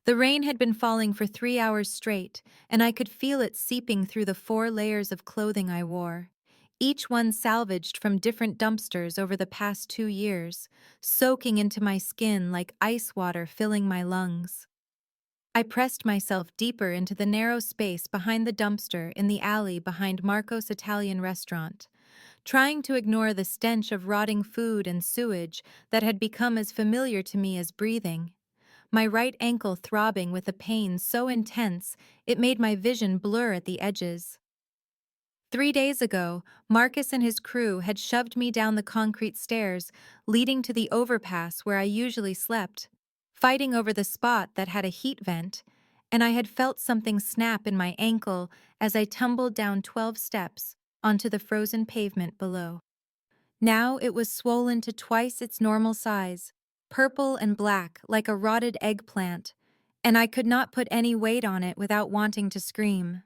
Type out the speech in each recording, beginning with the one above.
The rain had been falling for 3 hours straight, and I could feel it seeping through the 4 layers of clothing I wore, each one salvaged from different dumpsters over the past 2 years, soaking into my skin like ice water filling my lungs. I pressed myself deeper into the narrow space behind the dumpster in the alley behind Marco's Italian restaurant, trying to ignore the stench of rotting food and sewage that had become as familiar to me as breathing. My right ankle throbbing with a pain so intense it made my vision blur at the edges. 3 days ago, Marcus and his crew had shoved me down the concrete stairs leading to the overpass where I usually slept, fighting over the spot that had a heat vent, and I had felt something snap in my ankle as I tumbled down 12 steps onto the frozen pavement below. Now it was swollen to twice its normal size, purple and black like a rotted eggplant, and I could not put any weight on it without wanting to scream.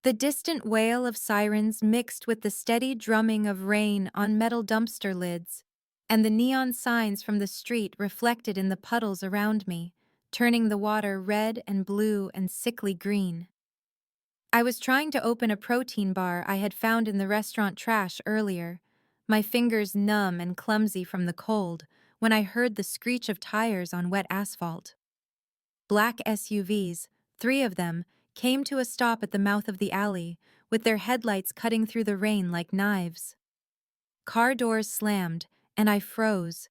The distant wail of sirens mixed with the steady drumming of rain on metal dumpster lids, and the neon signs from the street reflected in the puddles around me, turning the water red and blue and sickly green. I was trying to open a protein bar I had found in the restaurant trash earlier, my fingers numb and clumsy from the cold, when I heard the screech of tires on wet asphalt. Black SUVs, 3 of them, came to a stop at the mouth of the alley, with their headlights cutting through the rain like knives. Car doors slammed, and I froze,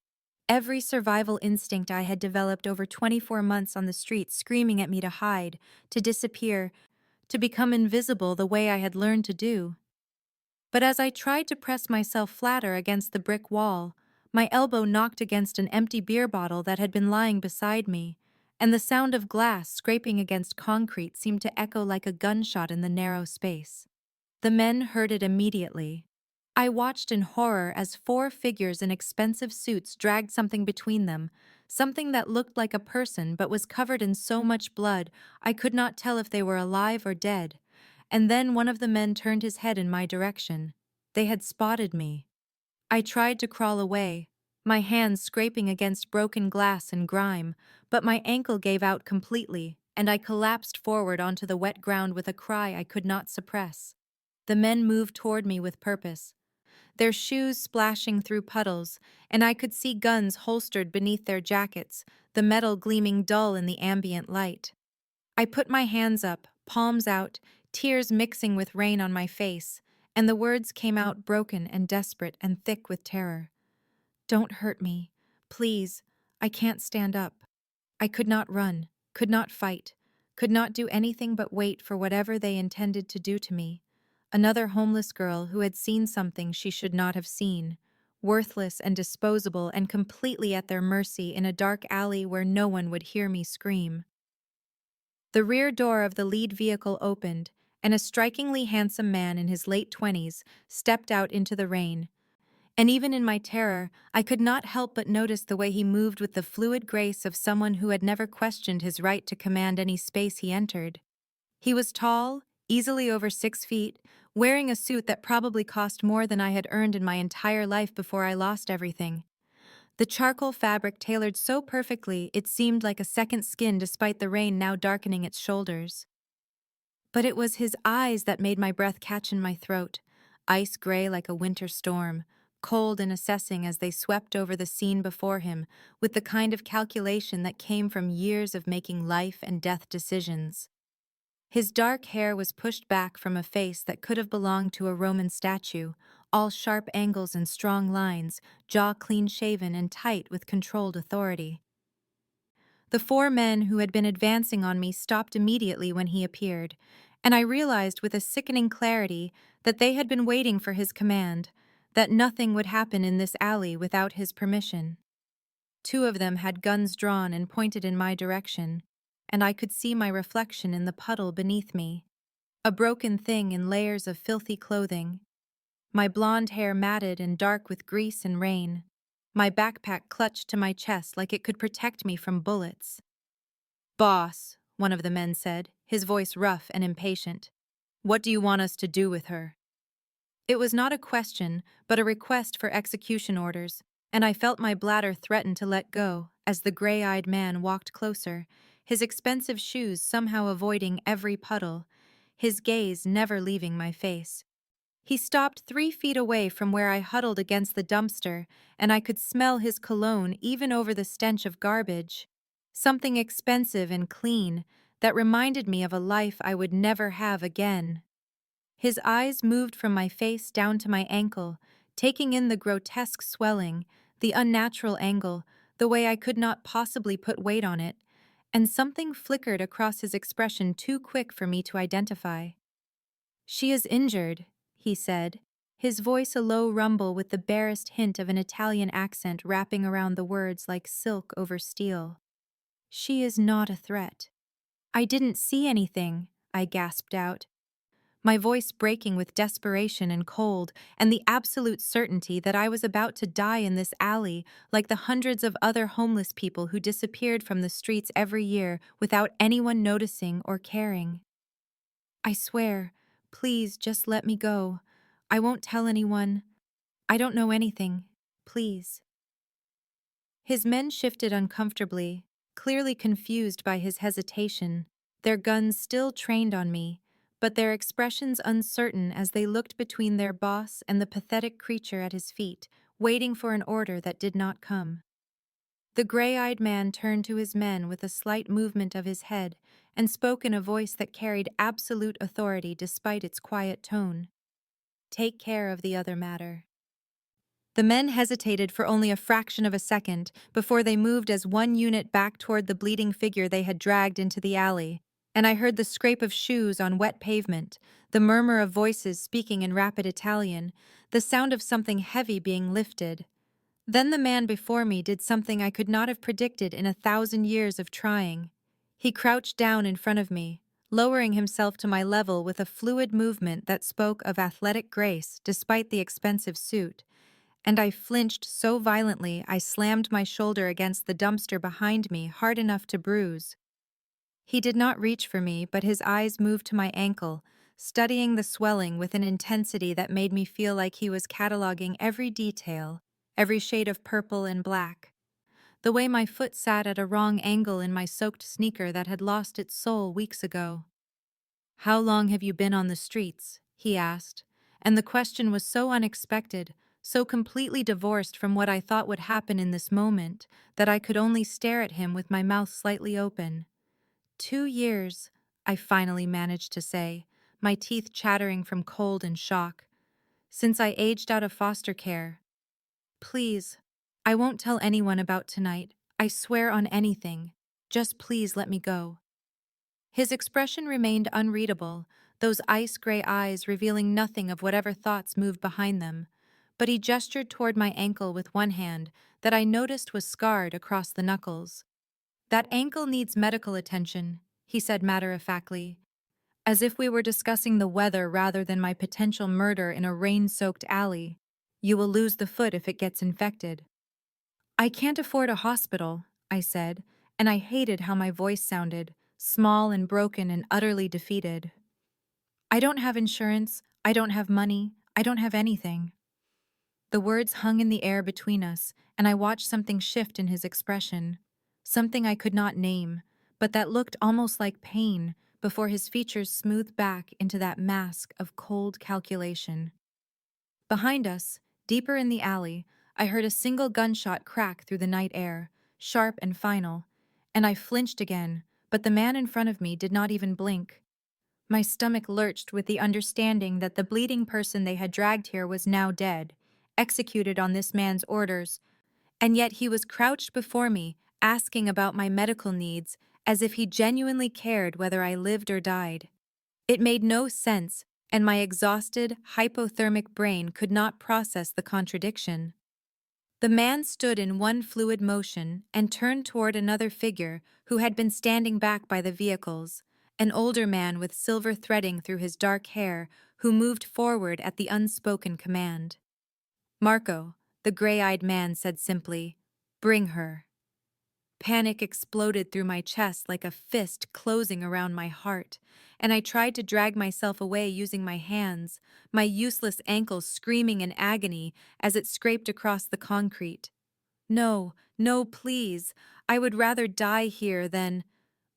every survival instinct I had developed over 24 months on the street screaming at me to hide, to disappear, to become invisible the way I had learned to do. But as I tried to press myself flatter against the brick wall, my elbow knocked against an empty beer bottle that had been lying beside me, and the sound of glass scraping against concrete seemed to echo like a gunshot in the narrow space. The men heard it immediately. I watched in horror as 4 figures in expensive suits dragged something between them, something that looked like a person but was covered in so much blood I could not tell if they were alive or dead. And then one of the men turned his head in my direction. They had spotted me. I tried to crawl away, my hands scraping against broken glass and grime, but my ankle gave out completely, and I collapsed forward onto the wet ground with a cry I could not suppress. The men moved toward me with purpose, their shoes splashing through puddles, and I could see guns holstered beneath their jackets, the metal gleaming dull in the ambient light. I put my hands up, palms out, tears mixing with rain on my face, and the words came out broken and desperate and thick with terror. "Don't hurt me. Please. I can't stand up." I could not run, could not fight, could not do anything but wait for whatever they intended to do to me. Another homeless girl who had seen something she should not have seen, worthless and disposable and completely at their mercy in a dark alley where no one would hear me scream. The rear door of the lead vehicle opened, and a strikingly handsome man in his late 20s stepped out into the rain. And even in my terror, I could not help but notice the way he moved with the fluid grace of someone who had never questioned his right to command any space he entered. He was tall, easily over 6 feet, wearing a suit that probably cost more than I had earned in my entire life before I lost everything. The charcoal fabric tailored so perfectly it seemed like a second skin despite the rain now darkening its shoulders. But it was his eyes that made my breath catch in my throat, ice gray like a winter storm, cold and assessing as they swept over the scene before him with the kind of calculation that came from years of making life and death decisions. His dark hair was pushed back from a face that could have belonged to a Roman statue, all sharp angles and strong lines, jaw clean-shaven and tight with controlled authority. The 4 men who had been advancing on me stopped immediately when he appeared, and I realized with a sickening clarity that they had been waiting for his command, that nothing would happen in this alley without his permission. 2 of them had guns drawn and pointed in my direction, and I could see my reflection in the puddle beneath me, a broken thing in layers of filthy clothing, my blonde hair matted and dark with grease and rain, my backpack clutched to my chest like it could protect me from bullets. "Boss," one of the men said, his voice rough and impatient, "what do you want us to do with her?" It was not a question, but a request for execution orders, and I felt my bladder threaten to let go as the gray-eyed man walked closer, his expensive shoes somehow avoiding every puddle, his gaze never leaving my face. He stopped 3 feet away from where I huddled against the dumpster, and I could smell his cologne even over the stench of garbage. Something expensive and clean that reminded me of a life I would never have again. His eyes moved from my face down to my ankle, taking in the grotesque swelling, the unnatural angle, the way I could not possibly put weight on it, and something flickered across his expression too quick for me to identify. "She is injured," he said, his voice a low rumble with the barest hint of an Italian accent wrapping around the words like silk over steel. "She is not a threat." "I didn't see anything," I gasped out, my voice breaking with desperation and cold, and the absolute certainty that I was about to die in this alley like the hundreds of other homeless people who disappeared from the streets every year without anyone noticing or caring. "I swear, please just let me go. I won't tell anyone. I don't know anything. Please." His men shifted uncomfortably, clearly confused by his hesitation, their guns still trained on me, but their expressions uncertain as they looked between their boss and the pathetic creature at his feet, waiting for an order that did not come. The gray-eyed man turned to his men with a slight movement of his head and spoke in a voice that carried absolute authority despite its quiet tone. "Take care of the other matter." The men hesitated for only a fraction of a second before they moved as one unit back toward the bleeding figure they had dragged into the alley, and I heard the scrape of shoes on wet pavement, the murmur of voices speaking in rapid Italian, the sound of something heavy being lifted. Then the man before me did something I could not have predicted in 1,000 years of trying. He crouched down in front of me, lowering himself to my level with a fluid movement that spoke of athletic grace despite the expensive suit, and I flinched so violently I slammed my shoulder against the dumpster behind me hard enough to bruise. He did not reach for me, but his eyes moved to my ankle, studying the swelling with an intensity that made me feel like he was cataloging every detail, every shade of purple and black. The way my foot sat at a wrong angle in my soaked sneaker that had lost its sole weeks ago. "How long have you been on the streets?" he asked, and the question was so unexpected, so completely divorced from what I thought would happen in this moment, that I could only stare at him with my mouth slightly open. 2 years, I finally managed to say, my teeth chattering from cold and shock. "Since I aged out of foster care. Please, I won't tell anyone about tonight. I swear on anything. Just please let me go." His expression remained unreadable, those ice-gray eyes revealing nothing of whatever thoughts moved behind them, but he gestured toward my ankle with one hand that I noticed was scarred across the knuckles. "That ankle needs medical attention," he said matter-of-factly, as if we were discussing the weather rather than my potential murder in a rain-soaked alley. "You will lose the foot if it gets infected." "I can't afford a hospital," I said, and I hated how my voice sounded, small and broken and utterly defeated. "I don't have insurance, I don't have money, I don't have anything." The words hung in the air between us, and I watched something shift in his expression, something I could not name, but that looked almost like pain before his features smoothed back into that mask of cold calculation. Behind us, deeper in the alley, I heard a single gunshot crack through the night air, sharp and final, and I flinched again, but the man in front of me did not even blink. My stomach lurched with the understanding that the bleeding person they had dragged here was now dead, executed on this man's orders, and yet he was crouched before me, asking about my medical needs, as if he genuinely cared whether I lived or died. It made no sense, and my exhausted, hypothermic brain could not process the contradiction. The man stood in one fluid motion and turned toward another figure who had been standing back by the vehicles, an older man with silver threading through his dark hair who moved forward at the unspoken command. "Marco," the gray-eyed man said simply, "bring her." Panic exploded through my chest like a fist closing around my heart, and I tried to drag myself away using my hands, my useless ankle screaming in agony as it scraped across the concrete. "No, no, please. I would rather die here than—"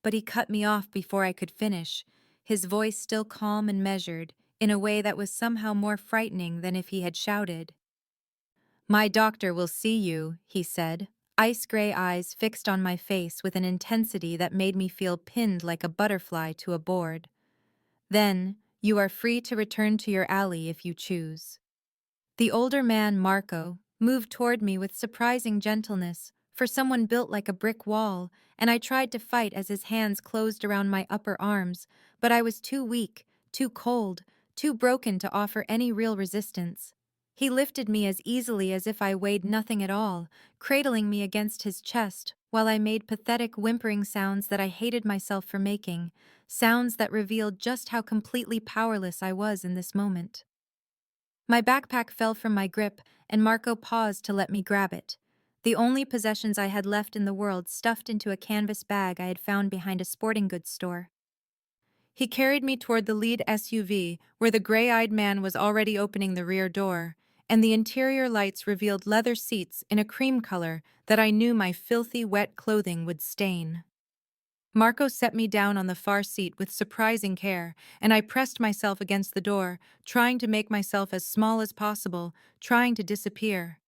but he cut me off before I could finish, his voice still calm and measured, in a way that was somehow more frightening than if he had shouted. "My doctor will see you," he said, ice gray eyes fixed on my face with an intensity that made me feel pinned like a butterfly to a board. "Then, you are free to return to your alley if you choose." The older man, Marco, moved toward me with surprising gentleness, for someone built like a brick wall, and I tried to fight as his hands closed around my upper arms, but I was too weak, too cold, too broken to offer any real resistance. He lifted me as easily as if I weighed nothing at all, cradling me against his chest, while I made pathetic whimpering sounds that I hated myself for making, sounds that revealed just how completely powerless I was in this moment. My backpack fell from my grip, and Marco paused to let me grab it. The only possessions I had left in the world stuffed into a canvas bag I had found behind a sporting goods store. He carried me toward the lead SUV, where the gray-eyed man was already opening the rear door, and the interior lights revealed leather seats in a cream color that I knew my filthy, wet clothing would stain. Marco set me down on the far seat with surprising care, and I pressed myself against the door, trying to make myself as small as possible, trying to disappear.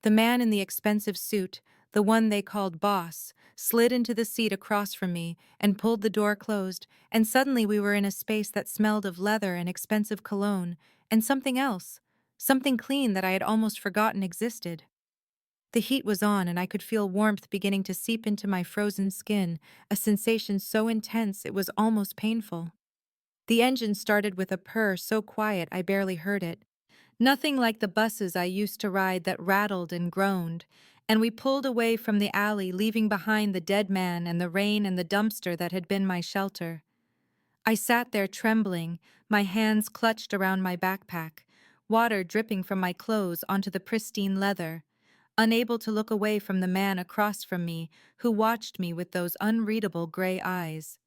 The man in the expensive suit, the one they called Boss, slid into the seat across from me and pulled the door closed, and suddenly we were in a space that smelled of leather and expensive cologne, and something else, something clean that I had almost forgotten existed. The heat was on, and I could feel warmth beginning to seep into my frozen skin, a sensation so intense it was almost painful. The engine started with a purr so quiet I barely heard it, nothing like the buses I used to ride that rattled and groaned, and we pulled away from the alley, leaving behind the dead man and the rain and the dumpster that had been my shelter. I sat there trembling, my hands clutched around my backpack, water dripping from my clothes onto the pristine leather, unable to look away from the man across from me who watched me with those unreadable gray eyes.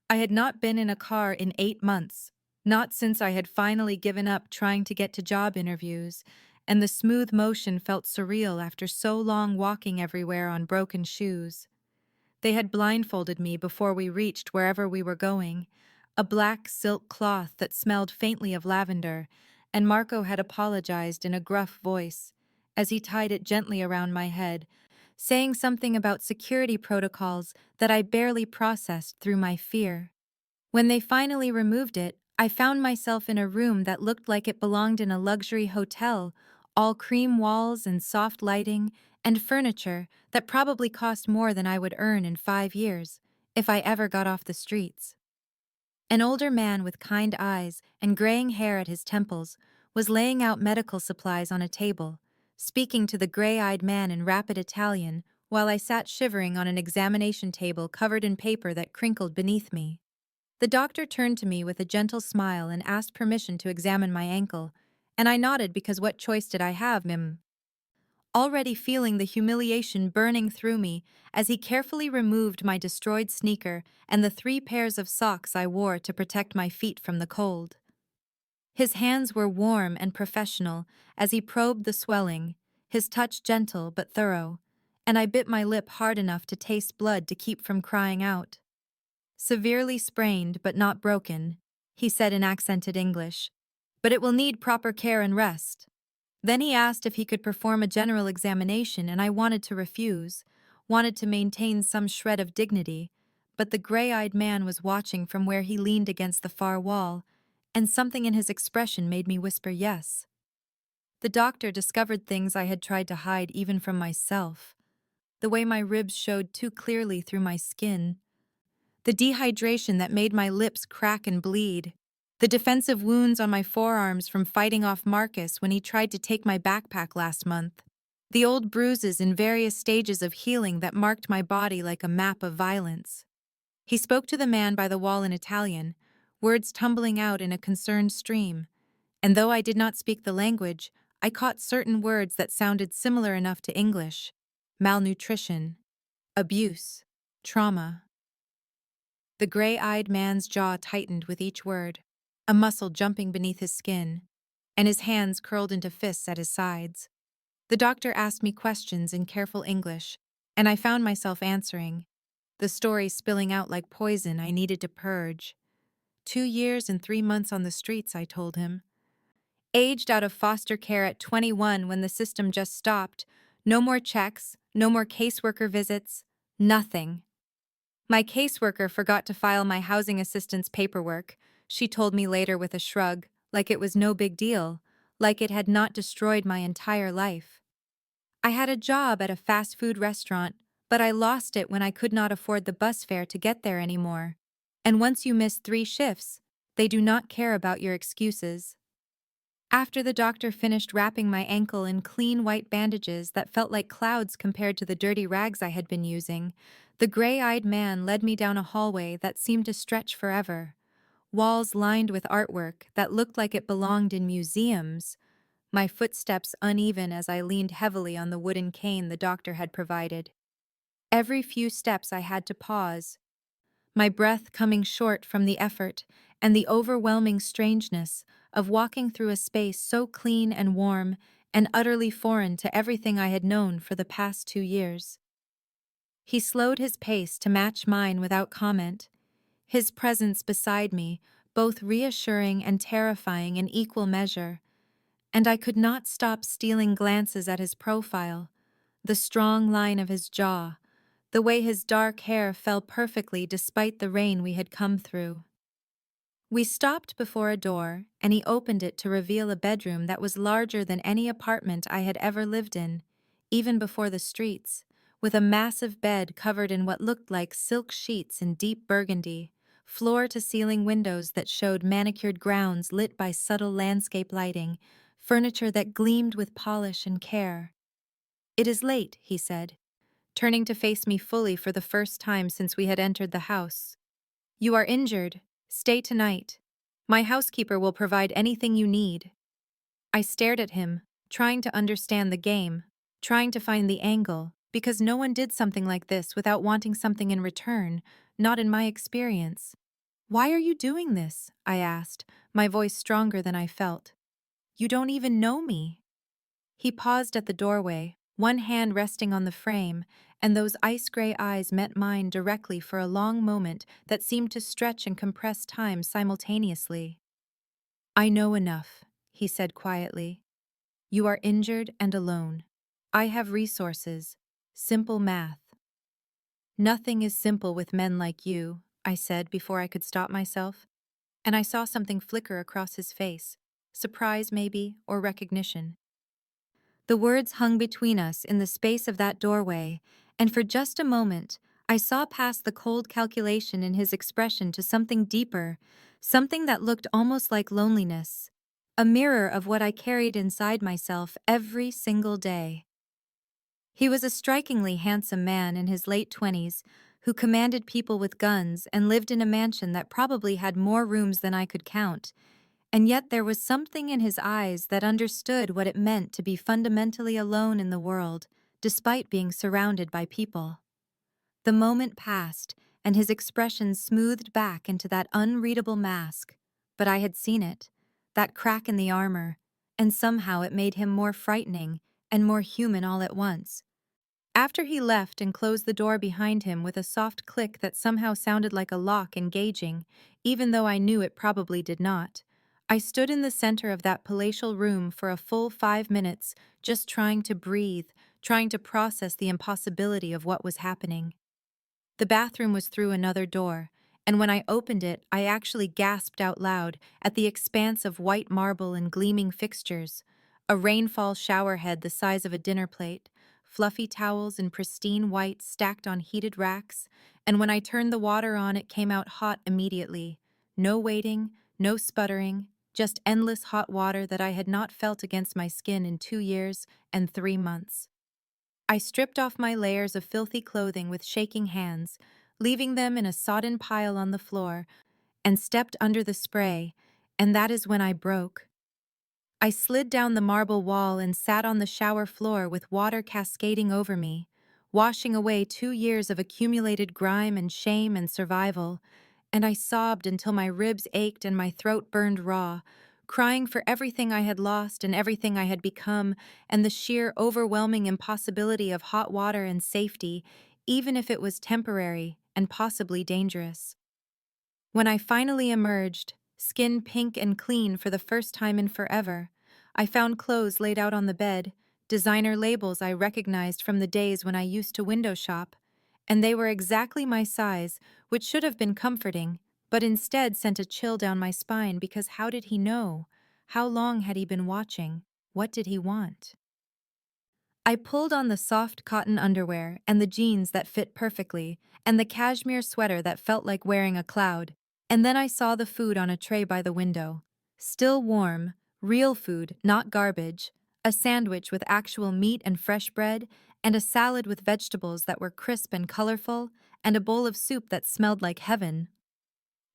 I had not been in a car in 8 months, not since I had finally given up trying to get to job interviews, and the smooth motion felt surreal after so long walking everywhere on broken shoes. They had blindfolded me before we reached wherever we were going, a black silk cloth that smelled faintly of lavender, and Marco had apologized in a gruff voice as he tied it gently around my head, saying something about security protocols that I barely processed through my fear. When they finally removed it, I found myself in a room that looked like it belonged in a luxury hotel, all cream walls and soft lighting, and furniture that probably cost more than I would earn in 5 years, if I ever got off the streets. An older man with kind eyes and graying hair at his temples was laying out medical supplies on a table, speaking to the gray-eyed man in rapid Italian while I sat shivering on an examination table covered in paper that crinkled beneath me. The doctor turned to me with a gentle smile and asked permission to examine my ankle, and I nodded because what choice did I have, Mim? Already feeling the humiliation burning through me as he carefully removed my destroyed sneaker and the 3 pairs of socks I wore to protect my feet from the cold. His hands were warm and professional as he probed the swelling, his touch gentle but thorough, and I bit my lip hard enough to taste blood to keep from crying out. "Severely sprained but not broken," he said in accented English, "but it will need proper care and rest." Then he asked if he could perform a general examination, and I wanted to refuse, wanted to maintain some shred of dignity, but the gray-eyed man was watching from where he leaned against the far wall, and something in his expression made me whisper yes. The doctor discovered things I had tried to hide even from myself, the way my ribs showed too clearly through my skin, the dehydration that made my lips crack and bleed, the defensive wounds on my forearms from fighting off Marcus when he tried to take my backpack last month, the old bruises in various stages of healing that marked my body like a map of violence. He spoke to the man by the wall in Italian, words tumbling out in a concerned stream, and though I did not speak the language, I caught certain words that sounded similar enough to English: malnutrition, abuse, trauma. The gray-eyed man's jaw tightened with each word, a muscle jumping beneath his skin, and his hands curled into fists at his sides. The doctor asked me questions in careful English, and I found myself answering. the story spilling out like poison I needed to purge. 2 years and 3 months on the streets, I told him. Aged out of foster care at 21 when the system just stopped. No more checks, no more caseworker visits, nothing. My caseworker forgot to file my housing assistance paperwork, she told me later with a shrug, like it was no big deal, like it had not destroyed my entire life. I had a job at a fast food restaurant, but I lost it when I could not afford the bus fare to get there anymore. And once you miss 3 shifts, they do not care about your excuses. After the doctor finished wrapping my ankle in clean white bandages that felt like clouds compared to the dirty rags I had been using, the gray-eyed man led me down a hallway that seemed to stretch forever. Walls lined with artwork that looked like it belonged in museums, my footsteps uneven as I leaned heavily on the wooden cane the doctor had provided. Every few steps I had to pause, my breath coming short from the effort and the overwhelming strangeness of walking through a space so clean and warm and utterly foreign to everything I had known for the past 2 years. He slowed his pace to match mine without comment, his presence beside me both reassuring and terrifying in equal measure, and I could not stop stealing glances at his profile, the strong line of his jaw, the way his dark hair fell perfectly despite the rain we had come through. We stopped before a door, and he opened it to reveal a bedroom that was larger than any apartment I had ever lived in, even before the streets, with a massive bed covered in what looked like silk sheets in deep burgundy, floor-to-ceiling windows that showed manicured grounds lit by subtle landscape lighting, furniture that gleamed with polish and care. "It is late," he said, turning to face me fully for the first time since we had entered the house. "You are injured. Stay tonight. My housekeeper will provide anything you need." I stared at him, trying to understand the game, trying to find the angle, because no one did something like this without wanting something in return, not in my experience. "Why are you doing this?" I asked, my voice stronger than I felt. "You don't even know me." He paused at the doorway, one hand resting on the frame, and those ice-gray eyes met mine directly for a long moment that seemed to stretch and compress time simultaneously. "I know enough," he said quietly. "You are injured and alone. I have resources. Simple math." "Nothing is simple with men like you," I said before I could stop myself, and I saw something flicker across his face, surprise maybe, or recognition. The words hung between us in the space of that doorway, and for just a moment, I saw past the cold calculation in his expression to something deeper, something that looked almost like loneliness, a mirror of what I carried inside myself every single day. He was a strikingly handsome man in his late 20s who commanded people with guns and lived in a mansion that probably had more rooms than I could count. And yet there was something in his eyes that understood what it meant to be fundamentally alone in the world, despite being surrounded by people. The moment passed, and his expression smoothed back into that unreadable mask. But I had seen it, that crack in the armor, and somehow it made him more frightening and more human all at once. After he left and closed the door behind him with a soft click that somehow sounded like a lock engaging, even though I knew it probably did not, I stood in the center of that palatial room for a full 5 minutes, just trying to breathe, trying to process the impossibility of what was happening. The bathroom was through another door, and when I opened it, I actually gasped out loud at the expanse of white marble and gleaming fixtures, a rainfall shower head the size of a dinner plate, fluffy towels in pristine white stacked on heated racks, and when I turned the water on, it came out hot immediately. No waiting, no sputtering, just endless hot water that I had not felt against my skin in 2 years and 3 months. I stripped off my layers of filthy clothing with shaking hands, leaving them in a sodden pile on the floor, and stepped under the spray, and that is when I broke. I slid down the marble wall and sat on the shower floor with water cascading over me, washing away 2 years of accumulated grime and shame and survival, and I sobbed until my ribs ached and my throat burned raw, crying for everything I had lost and everything I had become, and the sheer overwhelming impossibility of hot water and safety, even if it was temporary, and possibly dangerous. When I finally emerged, skin pink and clean for the first time in forever, I found clothes laid out on the bed, designer labels I recognized from the days when I used to window shop, and they were exactly my size, which should have been comforting, but instead sent a chill down my spine because how did he know? How long had he been watching? What did he want? I pulled on the soft cotton underwear and the jeans that fit perfectly, and the cashmere sweater that felt like wearing a cloud, and then I saw the food on a tray by the window. Still warm, real food, not garbage, a sandwich with actual meat and fresh bread, and a salad with vegetables that were crisp and colorful, and a bowl of soup that smelled like heaven.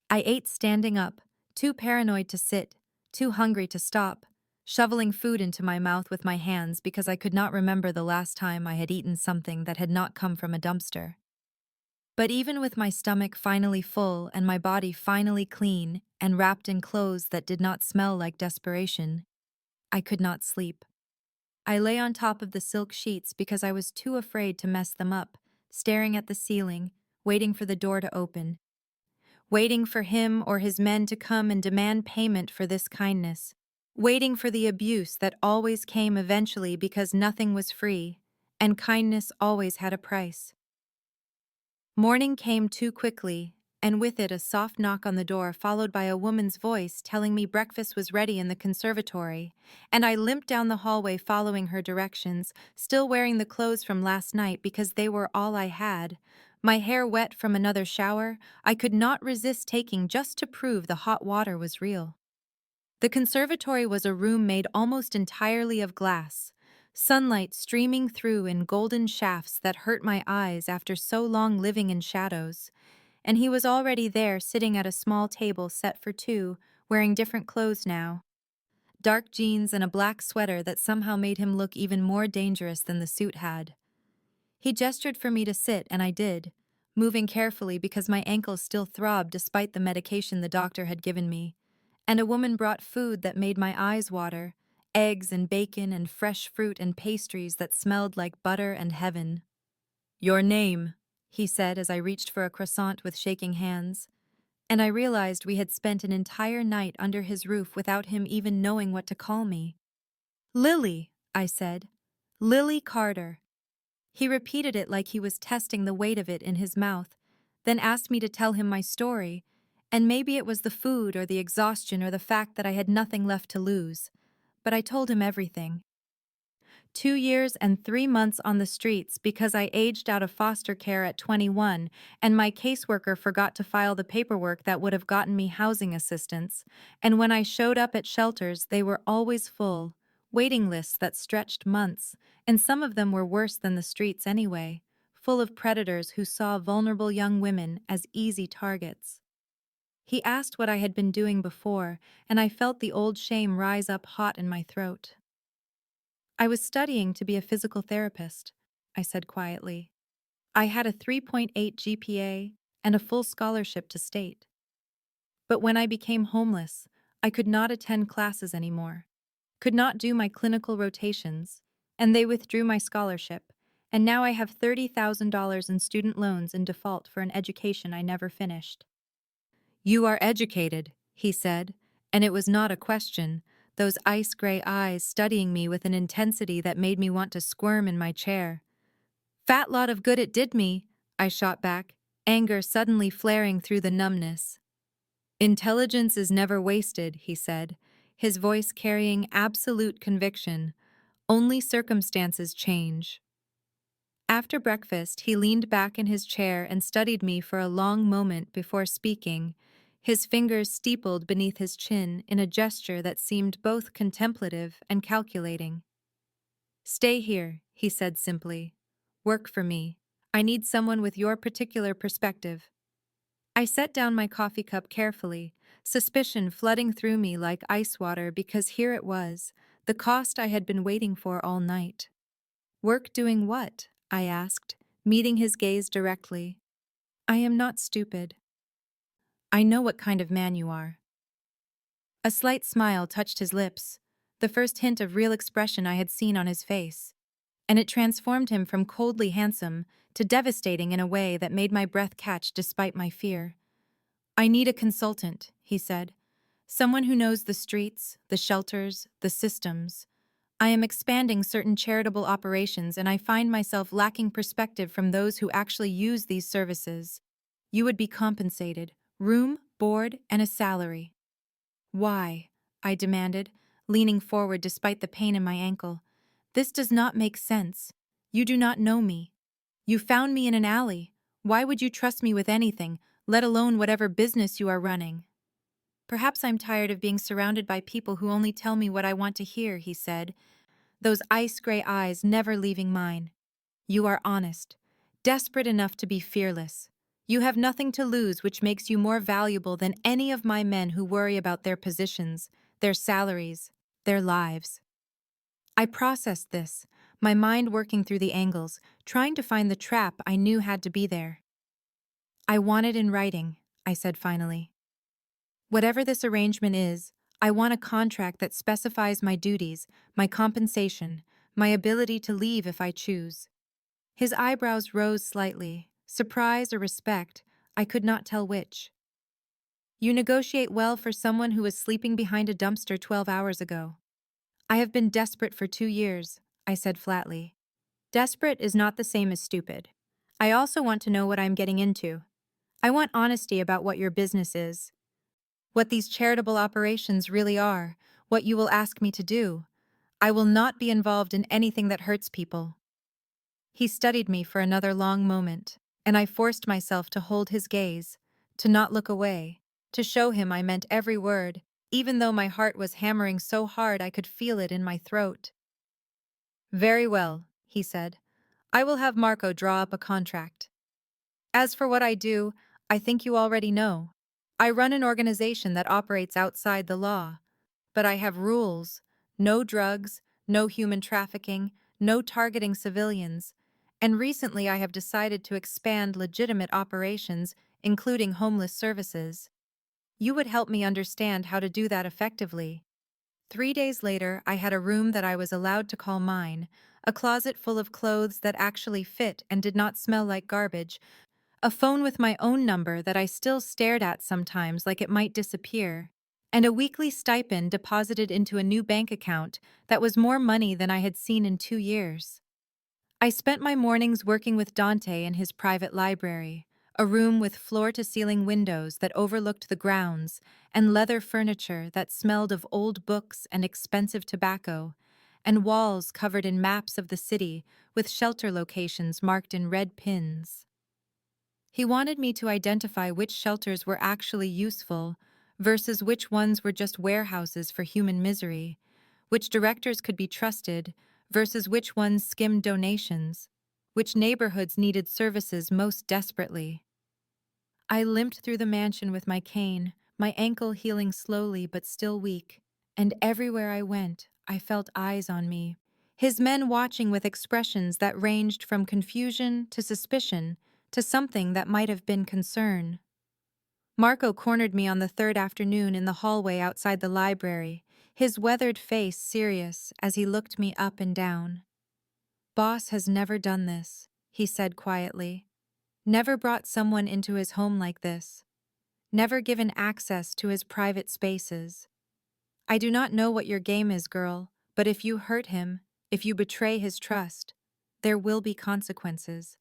I ate standing up, too paranoid to sit, too hungry to stop, shoveling food into my mouth with my hands because I could not remember the last time I had eaten something that had not come from a dumpster. But even with my stomach finally full and my body finally clean and wrapped in clothes that did not smell like desperation, I could not sleep. I lay on top of the silk sheets because I was too afraid to mess them up, staring at the ceiling, waiting for the door to open, waiting for him or his men to come and demand payment for this kindness, waiting for the abuse that always came eventually because nothing was free, and kindness always had a price. Morning came too quickly, and with it a soft knock on the door followed by a woman's voice telling me breakfast was ready in the conservatory, and I limped down the hallway following her directions, still wearing the clothes from last night because they were all I had. My hair wet from another shower, I could not resist taking just to prove the hot water was real. The conservatory was a room made almost entirely of glass, sunlight streaming through in golden shafts that hurt my eyes after so long living in shadows, and he was already there sitting at a small table set for two, wearing different clothes now. Dark jeans and a black sweater that somehow made him look even more dangerous than the suit had. He gestured for me to sit, and I did, moving carefully because my ankles still throbbed despite the medication the doctor had given me. And a woman brought food that made my eyes water, eggs and bacon and fresh fruit and pastries that smelled like butter and heaven. "Your name," he said as I reached for a croissant with shaking hands, and I realized we had spent an entire night under his roof without him even knowing what to call me. "Lily," I said. "Lily Carter." He repeated it like he was testing the weight of it in his mouth, then asked me to tell him my story, and maybe it was the food or the exhaustion or the fact that I had nothing left to lose, but I told him everything. 2 years and 3 months on the streets because I aged out of foster care at 21, and my caseworker forgot to file the paperwork that would have gotten me housing assistance, and when I showed up at shelters, they were always full, waiting lists that stretched months, and some of them were worse than the streets anyway, full of predators who saw vulnerable young women as easy targets. He asked what I had been doing before, and I felt the old shame rise up hot in my throat. "I was studying to be a physical therapist," I said quietly. "I had a 3.8 GPA and a full scholarship to state. But when I became homeless, I could not attend classes anymore, could not do my clinical rotations, and they withdrew my scholarship, and now I have $30,000 in student loans in default for an education I never finished." "You are educated," he said, and it was not a question, those ice-gray eyes studying me with an intensity that made me want to squirm in my chair. "Fat lot of good it did me," I shot back, anger suddenly flaring through the numbness. "Intelligence is never wasted," he said, his voice carrying absolute conviction. "Only circumstances change." After breakfast, he leaned back in his chair and studied me for a long moment before speaking, his fingers steepled beneath his chin in a gesture that seemed both contemplative and calculating. "Stay here," he said simply. "Work for me. I need someone with your particular perspective." I set down my coffee cup carefully, suspicion flooding through me like ice water because here it was, the cost I had been waiting for all night. "Work doing what?" I asked, meeting his gaze directly. "I am not stupid. I know what kind of man you are." A slight smile touched his lips, the first hint of real expression I had seen on his face, and it transformed him from coldly handsome to devastating in a way that made my breath catch despite my fear. "I need a consultant," he said. "Someone who knows the streets, the shelters, the systems. I am expanding certain charitable operations and I find myself lacking perspective from those who actually use these services. You would be compensated, room, board, and a salary." "Why?" I demanded, leaning forward despite the pain in my ankle. "This does not make sense. You do not know me. You found me in an alley. Why would you trust me with anything, let alone whatever business you are running?" "Perhaps I'm tired of being surrounded by people who only tell me what I want to hear," he said, those ice-gray eyes never leaving mine. "You are honest, desperate enough to be fearless. You have nothing to lose, which makes you more valuable than any of my men who worry about their positions, their salaries, their lives." I processed this, my mind working through the angles, trying to find the trap I knew had to be there. "I want it in writing," I said finally. "Whatever this arrangement is, I want a contract that specifies my duties, my compensation, my ability to leave if I choose." His eyebrows rose slightly, surprise or respect, I could not tell which. "You negotiate well for someone who was sleeping behind a dumpster 12 hours ago." "I have been desperate for 2 years," I said flatly. "Desperate is not the same as stupid. I also want to know what I'm getting into. I want honesty about what your business is, what these charitable operations really are, what you will ask me to do. I will not be involved in anything that hurts people." He studied me for another long moment, and I forced myself to hold his gaze, to not look away, to show him I meant every word, even though my heart was hammering so hard I could feel it in my throat. "Very well," he said. "I will have Marco draw up a contract. As for what I do, I think you already know. I run an organization that operates outside the law. But I have rules: no drugs, no human trafficking, no targeting civilians. And recently I have decided to expand legitimate operations, including homeless services. You would help me understand how to do that effectively." 3 days later, I had a room that I was allowed to call mine, a closet full of clothes that actually fit and did not smell like garbage, a phone with my own number that I still stared at sometimes like it might disappear, and a weekly stipend deposited into a new bank account that was more money than I had seen in 2 years. I spent my mornings working with Dante in his private library, a room with floor-to-ceiling windows that overlooked the grounds and leather furniture that smelled of old books and expensive tobacco, and walls covered in maps of the city with shelter locations marked in red pins. He wanted me to identify which shelters were actually useful versus which ones were just warehouses for human misery, which directors could be trusted versus which ones skimmed donations, which neighborhoods needed services most desperately. I limped through the mansion with my cane, my ankle healing slowly but still weak, and everywhere I went, I felt eyes on me, his men watching with expressions that ranged from confusion to suspicion to something that might have been concern. Marco cornered me on the third afternoon in the hallway outside the library, his weathered face serious as he looked me up and down. "Boss has never done this," he said quietly. "Never brought someone into his home like this. Never given access to his private spaces. I do not know what your game is, girl, but if you hurt him, if you betray his trust, there will be consequences."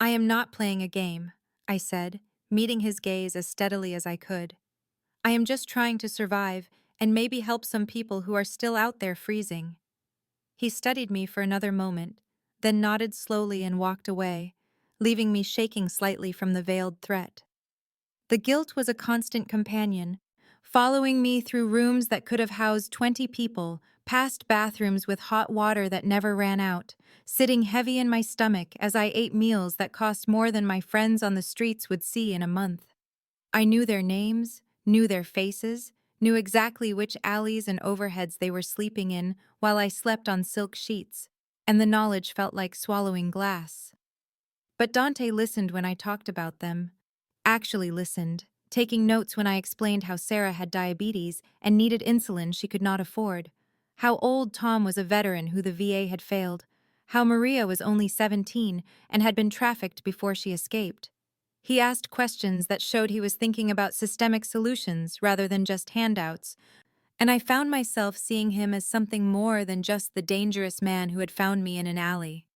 "I am not playing a game," I said, meeting his gaze as steadily as I could. "I am just trying to survive and maybe help some people who are still out there freezing." He studied me for another moment, then nodded slowly and walked away, leaving me shaking slightly from the veiled threat. The guilt was a constant companion, following me through rooms that could have housed 20 people, past bathrooms with hot water that never ran out, sitting heavy in my stomach as I ate meals that cost more than my friends on the streets would see in a month. I knew their names, knew their faces, knew exactly which alleys and overheads they were sleeping in while I slept on silk sheets, and the knowledge felt like swallowing glass. But Dante listened when I talked about them. Actually listened, taking notes when I explained how Sarah had diabetes and needed insulin she could not afford, how old Tom was a veteran who the VA had failed, how Maria was only 17 and had been trafficked before she escaped. He asked questions that showed he was thinking about systemic solutions rather than just handouts, and I found myself seeing him as something more than just the dangerous man who had found me in an alley.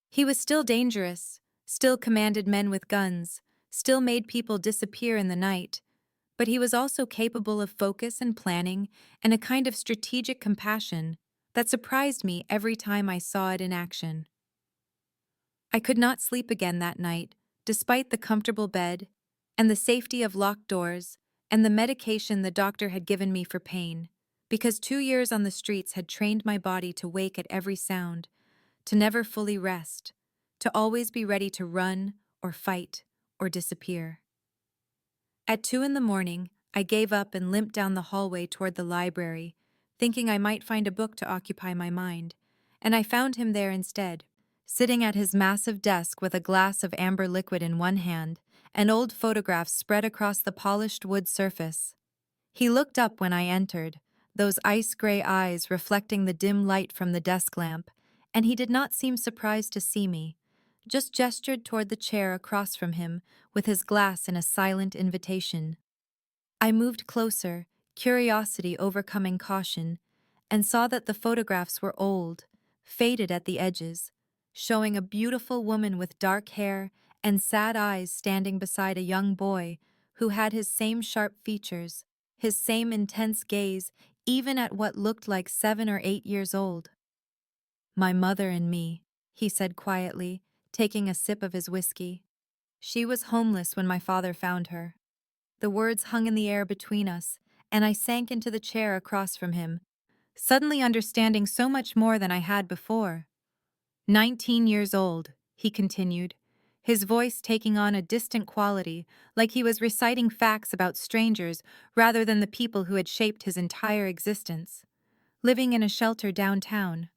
He was still dangerous, still commanded men with guns, still made people disappear in the night, but he was also capable of focus and planning and a kind of strategic compassion that surprised me every time I saw it in action. I could not sleep again that night, despite the comfortable bed, and the safety of locked doors, and the medication the doctor had given me for pain, because 2 years on the streets had trained my body to wake at every sound, to never fully rest, to always be ready to run, or fight, or disappear. At 2 in the morning, I gave up and limped down the hallway toward the library, thinking I might find a book to occupy my mind, and I found him there instead, sitting at his massive desk with a glass of amber liquid in one hand and old photographs spread across the polished wood surface. He looked up when I entered, those ice-gray eyes reflecting the dim light from the desk lamp, and he did not seem surprised to see me, just gestured toward the chair across from him with his glass in a silent invitation. I moved closer, curiosity overcoming caution, and saw that the photographs were old, faded at the edges, showing a beautiful woman with dark hair and sad eyes standing beside a young boy who had his same sharp features, his same intense gaze, even at what looked like 7 or 8 years old. "My mother and me," he said quietly, taking a sip of his whiskey. "She was homeless when my father found her." The words hung in the air between us, and I sank into the chair across from him, suddenly understanding so much more than I had before. 19 years old, he continued, his voice taking on a distant quality, like he was reciting facts about strangers rather than the people who had shaped his entire existence. Living in a shelter downtown.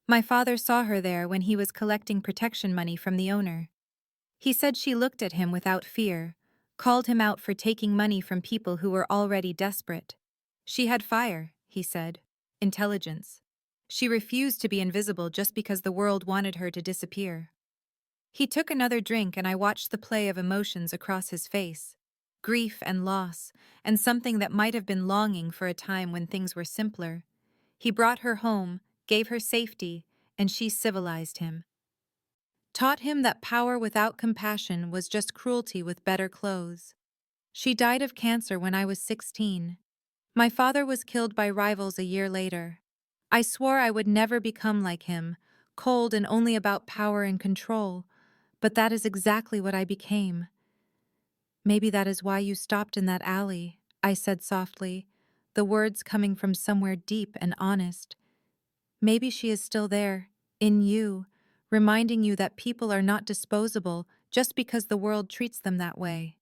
My father saw her there when he was collecting protection money from the owner. He said she looked at him without fear, called him out for taking money from people who were already desperate. She had fire, he said, intelligence. She refused to be invisible just because the world wanted her to disappear. He took another drink and I watched the play of emotions across his face. Grief and loss, and something that might have been longing for a time when things were simpler. He brought her home, gave her safety, and she civilized him. Taught him that power without compassion was just cruelty with better clothes. She died of cancer when I was 16. My father was killed by rivals a year later. I swore I would never become like him, cold and only about power and control, but that is exactly what I became. "Maybe that is why you stopped in that alley," I said softly, the words coming from somewhere deep and honest. "Maybe she is still there, in you, reminding you that people are not disposable just because the world treats them that way."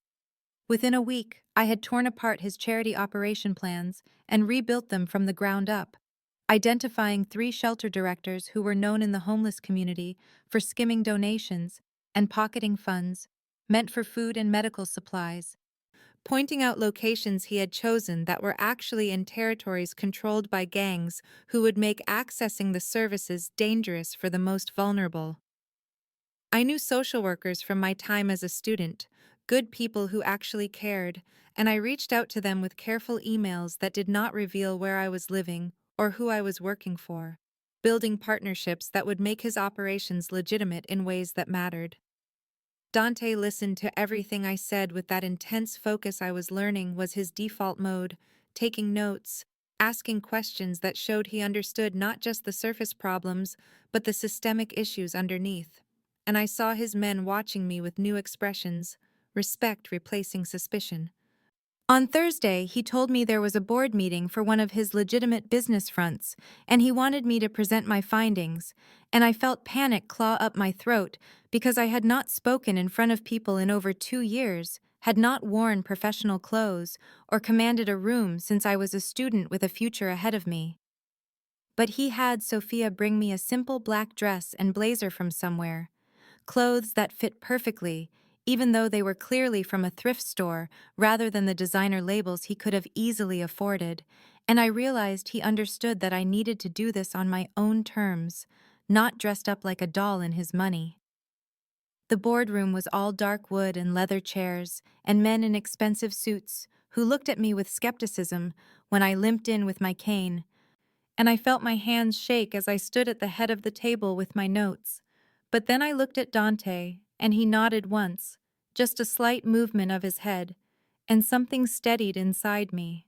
Within a week, I had torn apart his charity operation plans and rebuilt them from the ground up, identifying 3 shelter directors who were known in the homeless community for skimming donations and pocketing funds meant for food and medical supplies, pointing out locations he had chosen that were actually in territories controlled by gangs who would make accessing the services dangerous for the most vulnerable. I knew social workers from my time as a student, good people who actually cared, and I reached out to them with careful emails that did not reveal where I was living or who I was working for, building partnerships that would make his operations legitimate in ways that mattered. Dante listened to everything I said with that intense focus I was learning was his default mode, taking notes, asking questions that showed he understood not just the surface problems, but the systemic issues underneath. And I saw his men watching me with new expressions, respect replacing suspicion. On Thursday, he told me there was a board meeting for one of his legitimate business fronts, and he wanted me to present my findings, and I felt panic claw up my throat because I had not spoken in front of people in over 2 years, had not worn professional clothes, or commanded a room since I was a student with a future ahead of me. But he had Sophia bring me a simple black dress and blazer from somewhere, clothes that fit perfectly, even though they were clearly from a thrift store rather than the designer labels he could have easily afforded, and I realized he understood that I needed to do this on my own terms, not dressed up like a doll in his money. The boardroom was all dark wood and leather chairs, and men in expensive suits who looked at me with skepticism when I limped in with my cane, and I felt my hands shake as I stood at the head of the table with my notes. But then I looked at Dante, and he nodded once, just a slight movement of his head, and something steadied inside me.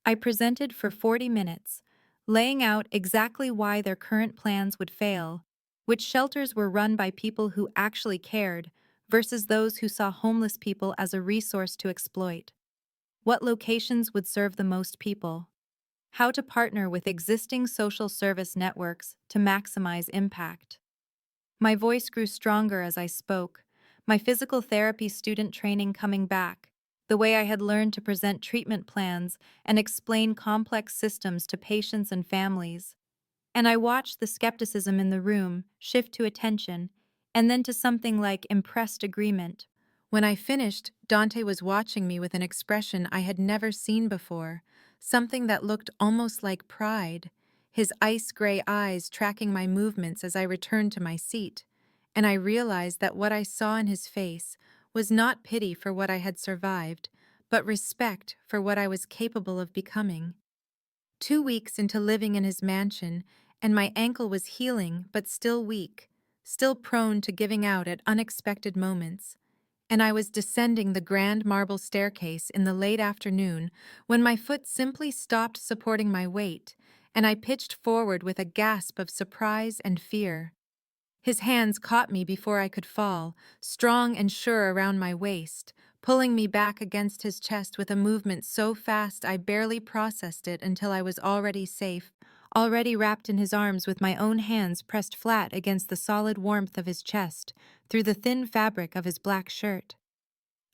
I presented for 40 minutes, laying out exactly why their current plans would fail, which shelters were run by people who actually cared versus those who saw homeless people as a resource to exploit, what locations would serve the most people, how to partner with existing social service networks to maximize impact. My voice grew stronger as I spoke, my physical therapy student training coming back, the way I had learned to present treatment plans and explain complex systems to patients and families. And I watched the skepticism in the room shift to attention, and then to something like impressed agreement. When I finished, Dante was watching me with an expression I had never seen before, something that looked almost like pride, his ice-gray eyes tracking my movements as I returned to my seat. And I realized that what I saw in his face was not pity for what I had survived, but respect for what I was capable of becoming. 2 weeks into living in his mansion, and my ankle was healing but still weak, still prone to giving out at unexpected moments. And I was descending the grand marble staircase in the late afternoon when my foot simply stopped supporting my weight, and I pitched forward with a gasp of surprise and fear. His hands caught me before I could fall, strong and sure around my waist, pulling me back against his chest with a movement so fast I barely processed it until I was already safe, already wrapped in his arms with my own hands pressed flat against the solid warmth of his chest, through the thin fabric of his black shirt.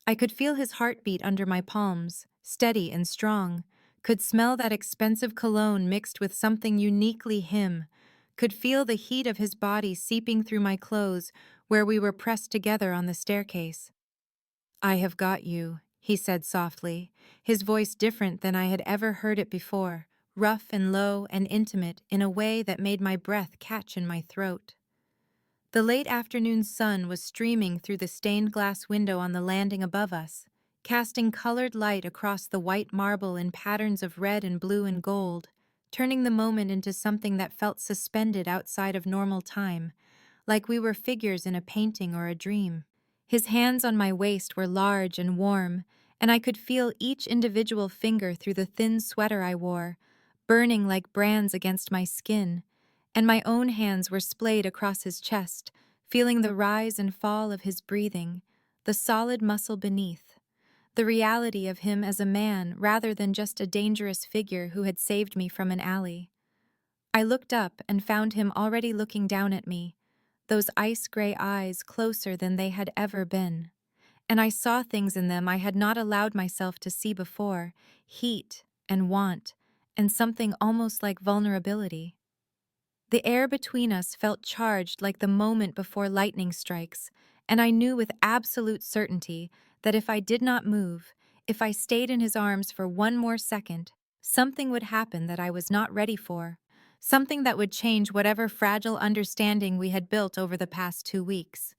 I could feel his heartbeat under my palms, steady and strong, could smell that expensive cologne mixed with something uniquely him, could feel the heat of his body seeping through my clothes where we were pressed together on the staircase. "I have got you," he said softly, his voice different than I had ever heard it before, rough and low and intimate in a way that made my breath catch in my throat. The late afternoon sun was streaming through the stained glass window on the landing above us, casting colored light across the white marble in patterns of red and blue and gold, turning the moment into something that felt suspended outside of normal time, like we were figures in a painting or a dream. His hands on my waist were large and warm, and I could feel each individual finger through the thin sweater I wore, burning like brands against my skin, and my own hands were splayed across his chest, feeling the rise and fall of his breathing, the solid muscle beneath, the reality of him as a man rather than just a dangerous figure who had saved me from an alley. I looked up and found him already looking down at me, those ice-gray eyes closer than they had ever been. And I saw things in them I had not allowed myself to see before, heat and want, and something almost like vulnerability. The air between us felt charged like the moment before lightning strikes, and I knew with absolute certainty that if I did not move, if I stayed in his arms for one more second, something would happen that I was not ready for, something that would change whatever fragile understanding we had built over the past 2 weeks.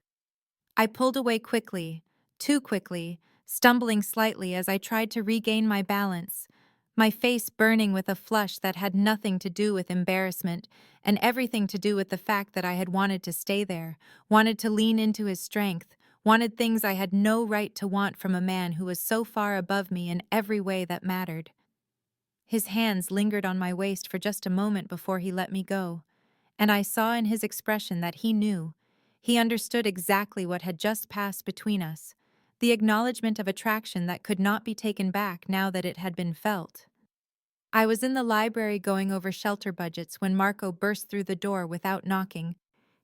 I pulled away quickly, too quickly, stumbling slightly as I tried to regain my balance, my face burning with a flush that had nothing to do with embarrassment and everything to do with the fact that I had wanted to stay there, wanted to lean into his strength, wanted things I had no right to want from a man who was so far above me in every way that mattered. His hands lingered on my waist for just a moment before he let me go, and I saw in his expression that he knew. He understood exactly what had just passed between us, the acknowledgement of attraction that could not be taken back now that it had been felt. I was in the library going over shelter budgets when Marco burst through the door without knocking,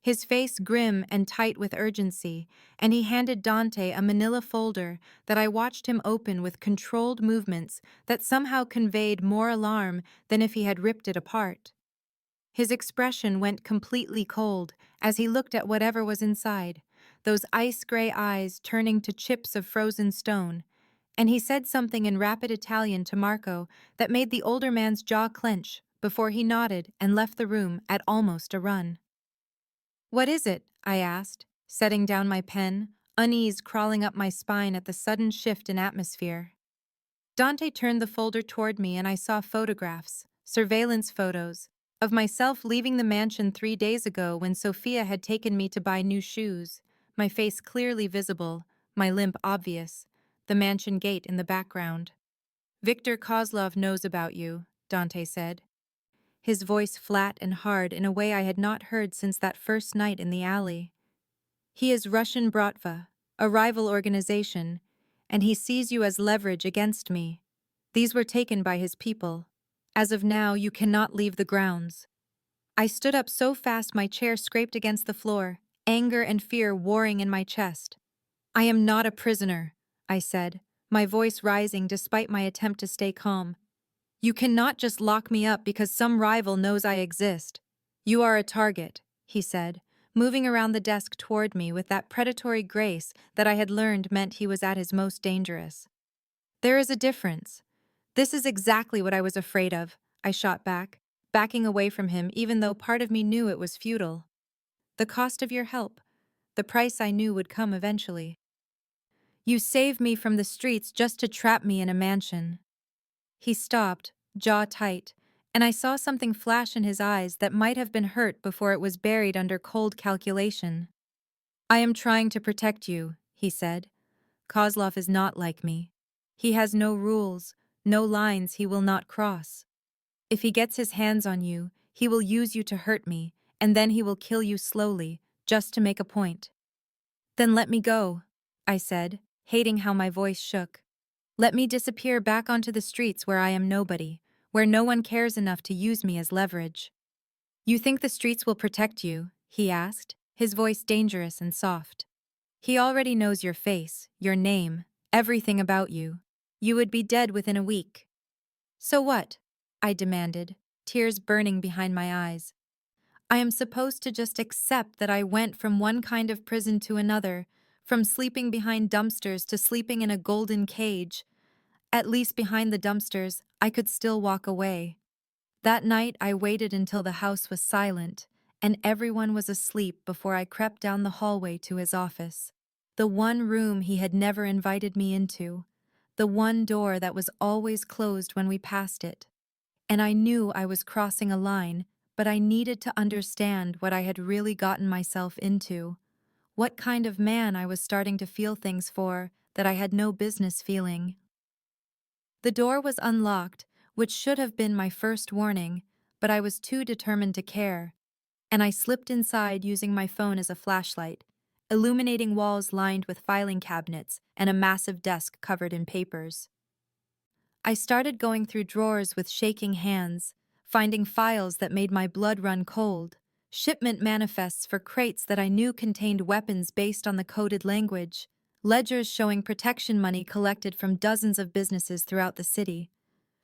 his face grim and tight with urgency, and he handed Dante a manila folder that I watched him open with controlled movements that somehow conveyed more alarm than if he had ripped it apart. His expression went completely cold as he looked at whatever was inside, those ice-gray eyes turning to chips of frozen stone, and he said something in rapid Italian to Marco that made the older man's jaw clench before he nodded and left the room at almost a run. What is it? I asked, setting down my pen, unease crawling up my spine at the sudden shift in atmosphere. Dante turned the folder toward me and I saw photographs, surveillance photos, of myself leaving the mansion 3 days ago when Sophia had taken me to buy new shoes, my face clearly visible, my limp obvious, the mansion gate in the background. Viktor Kozlov knows about you, Dante said, his voice flat and hard in a way I had not heard since that first night in the alley. He is Russian Bratva, a rival organization, and he sees you as leverage against me. These were taken by his people. As of now, you cannot leave the grounds. I stood up so fast my chair scraped against the floor, anger and fear warring in my chest. I am not a prisoner, I said, my voice rising despite my attempt to stay calm. You cannot just lock me up because some rival knows I exist. You are a target, he said, moving around the desk toward me with that predatory grace that I had learned meant he was at his most dangerous. There is a difference. This is exactly what I was afraid of, I shot back, backing away from him even though part of me knew it was futile. The cost of your help, the price I knew would come eventually. You saved me from the streets just to trap me in a mansion. He stopped, jaw tight, and I saw something flash in his eyes that might have been hurt before it was buried under cold calculation. I am trying to protect you, he said. Kozlov is not like me. He has no rules, no lines he will not cross. If he gets his hands on you, he will use you to hurt me, and then he will kill you slowly, just to make a point. Then let me go, I said, hating how my voice shook. Let me disappear back onto the streets where I am nobody, where no one cares enough to use me as leverage. You think the streets will protect you? He asked, his voice dangerous and soft. He already knows your face, your name, everything about you. You would be dead within a week. So what? I demanded, tears burning behind my eyes. I am supposed to just accept that I went from one kind of prison to another, from sleeping behind dumpsters to sleeping in a golden cage. At least behind the dumpsters, I could still walk away. That night, I waited until the house was silent, and everyone was asleep before I crept down the hallway to his office. The one room he had never invited me into. The one door that was always closed when we passed it. And I knew I was crossing a line, but I needed to understand what I had really gotten myself into. What kind of man I was starting to feel things for that I had no business feeling. The door was unlocked, which should have been my first warning, but I was too determined to care, and I slipped inside using my phone as a flashlight, illuminating walls lined with filing cabinets and a massive desk covered in papers. I started going through drawers with shaking hands, finding files that made my blood run cold, shipment manifests for crates that I knew contained weapons based on the coded language, ledgers showing protection money collected from dozens of businesses throughout the city,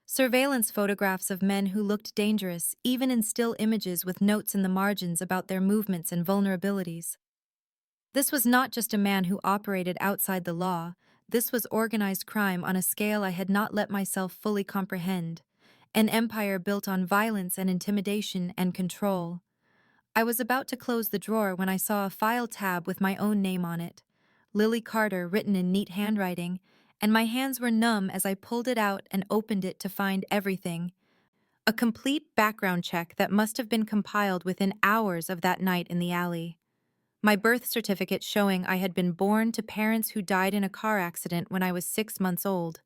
surveillance photographs of men who looked dangerous even in still images with notes in the margins about their movements and vulnerabilities. This was not just a man who operated outside the law, this was organized crime on a scale I had not let myself fully comprehend, an empire built on violence and intimidation and control. I was about to close the drawer when I saw a file tab with my own name on it, Lily Carter written in neat handwriting, and my hands were numb as I pulled it out and opened it to find everything. A complete background check that must have been compiled within hours of that night in the alley. My birth certificate showing I had been born to parents who died in a car accident when I was 6 months old.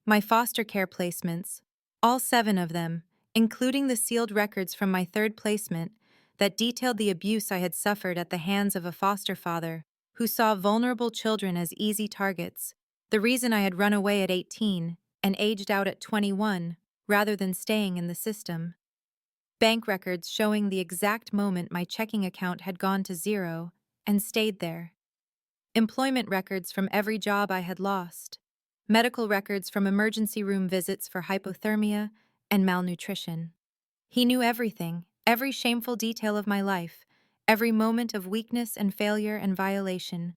My foster care placements, all 7 of them, including the sealed records from my 3rd placement that detailed the abuse I had suffered at the hands of a foster father who saw vulnerable children as easy targets, the reason I had run away at 18 and aged out at 21 rather than staying in the system. Bank records showing the exact moment my checking account had gone to zero and stayed there. Employment records from every job I had lost. Medical records from emergency room visits for hypothermia and malnutrition. He knew everything, every shameful detail of my life, every moment of weakness and failure and violation.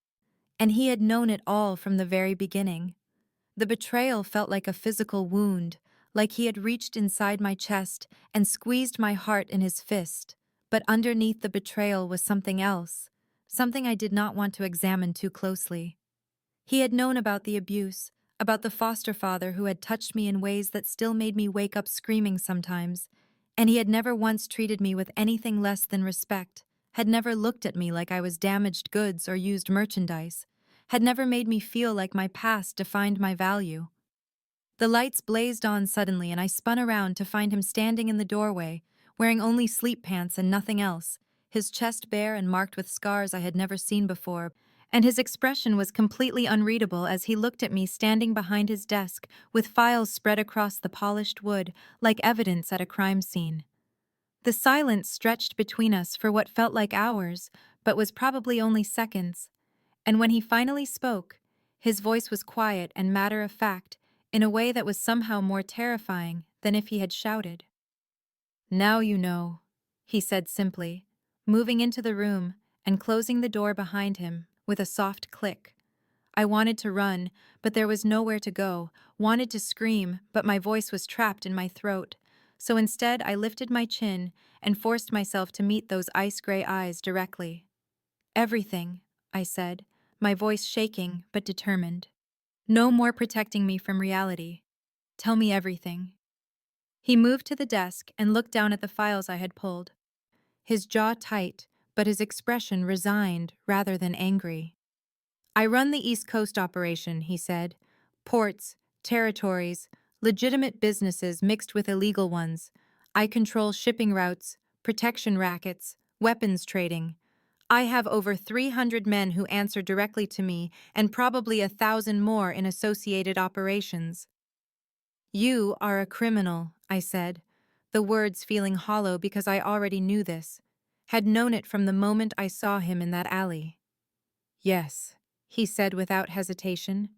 And he had known it all from the very beginning. The betrayal felt like a physical wound, like he had reached inside my chest and squeezed my heart in his fist, But underneath the betrayal was something else, something I did not want to examine too closely. He had known about the abuse, about the foster father who had touched me in ways that still made me wake up screaming sometimes, and he had never once treated me with anything less than respect, had never looked at me like I was damaged goods or used merchandise, had never made me feel like my past defined my value. The lights blazed on suddenly, and I spun around to find him standing in the doorway, wearing only sleep pants and nothing else, his chest bare and marked with scars I had never seen before, and his expression was completely unreadable as he looked at me standing behind his desk with files spread across the polished wood like evidence at a crime scene. The silence stretched between us for what felt like hours, but was probably only seconds, and when he finally spoke, his voice was quiet and matter-of-fact in a way that was somehow more terrifying than if he had shouted. "Now you know," he said simply, moving into the room and closing the door behind him with a soft click. I wanted to run, but there was nowhere to go, wanted to scream, but my voice was trapped in my throat. So instead, I lifted my chin and forced myself to meet those ice-gray eyes directly. "Everything," I said, my voice shaking but determined. "No more protecting me from reality. Tell me everything." He moved to the desk and looked down at the files I had pulled. His jaw tight, but his expression resigned rather than angry. "I run the East Coast operation," he said. "Ports, territories, legitimate businesses mixed with illegal ones. I control shipping routes, protection rackets, weapons trading. I have over 300 men who answer directly to me and probably 1,000 more in associated operations." "You are a criminal," I said, the words feeling hollow because I already knew this, had known it from the moment I saw him in that alley. "Yes," he said without hesitation.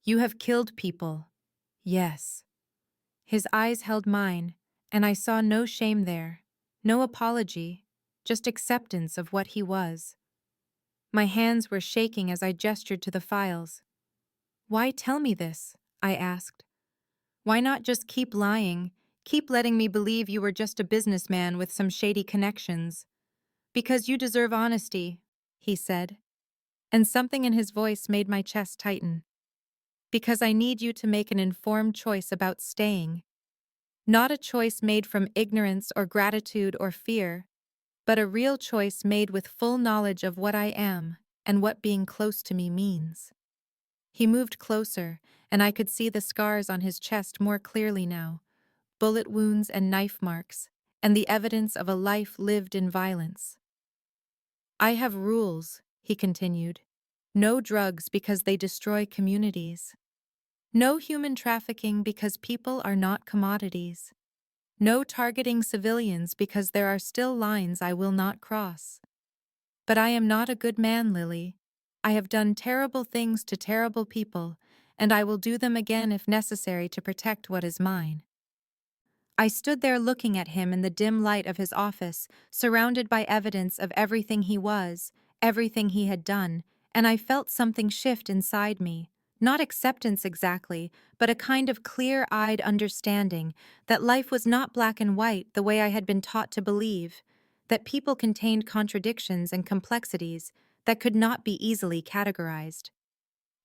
"You have killed people. Yes." His eyes held mine, and I saw no shame there, no apology, just acceptance of what he was. My hands were shaking as I gestured to the files. "Why tell me this?" I asked. "Why not just keep lying, keep letting me believe you were just a businessman with some shady connections?" "Because you deserve honesty," he said, and something in his voice made my chest tighten. "Because I need you to make an informed choice about staying. Not a choice made from ignorance or gratitude or fear, but a real choice made with full knowledge of what I am and what being close to me means." He moved closer, and I could see the scars on his chest more clearly now, bullet wounds and knife marks, and the evidence of a life lived in violence. "I have rules," he continued. "No drugs because they destroy communities. No human trafficking because people are not commodities. No targeting civilians because there are still lines I will not cross. But I am not a good man, Lily. I have done terrible things to terrible people, and I will do them again if necessary to protect what is mine." I stood there looking at him in the dim light of his office, surrounded by evidence of everything he was, everything he had done, and I felt something shift inside me. Not acceptance exactly, but a kind of clear-eyed understanding that life was not black and white the way I had been taught to believe, that people contained contradictions and complexities that could not be easily categorized.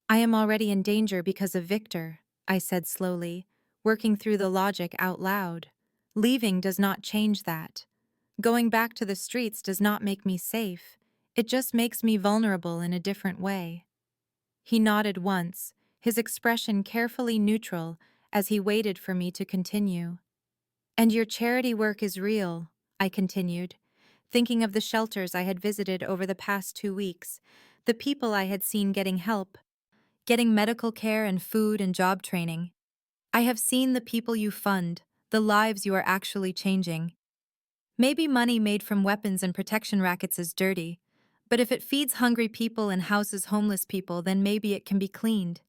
"I am already in danger because of Victor," I said slowly, working through the logic out loud. "Leaving does not change that. Going back to the streets does not make me safe. It just makes me vulnerable in a different way." He nodded once, his expression carefully neutral as he waited for me to continue. "And your charity work is real," I continued, thinking of the shelters I had visited over the past 2 weeks, the people I had seen getting help, getting medical care and food and job training. "I have seen the people you fund, the lives you are actually changing. Maybe money made from weapons and protection rackets is dirty, but if it feeds hungry people and houses homeless people, then maybe it can be cleaned.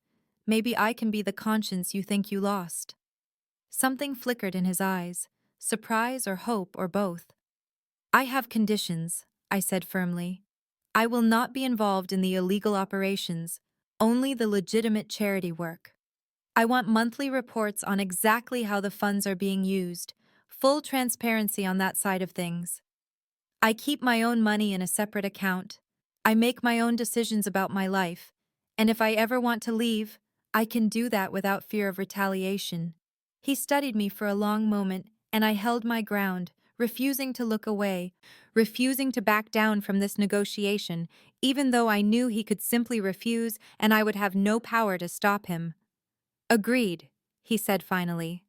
Maybe I can be the conscience you think you lost." Something flickered in his eyes, surprise or hope or both. "I have conditions," I said firmly. "I will not be involved in the illegal operations, only the legitimate charity work. I want monthly reports on exactly how the funds are being used, full transparency on that side of things." I keep my own money in a separate account. I make my own decisions about my life, and if I ever want to leave, I can do that without fear of retaliation. He studied me for a long moment, and I held my ground, refusing to look away, refusing to back down from this negotiation, even though I knew he could simply refuse and I would have no power to stop him. Agreed, he said finally.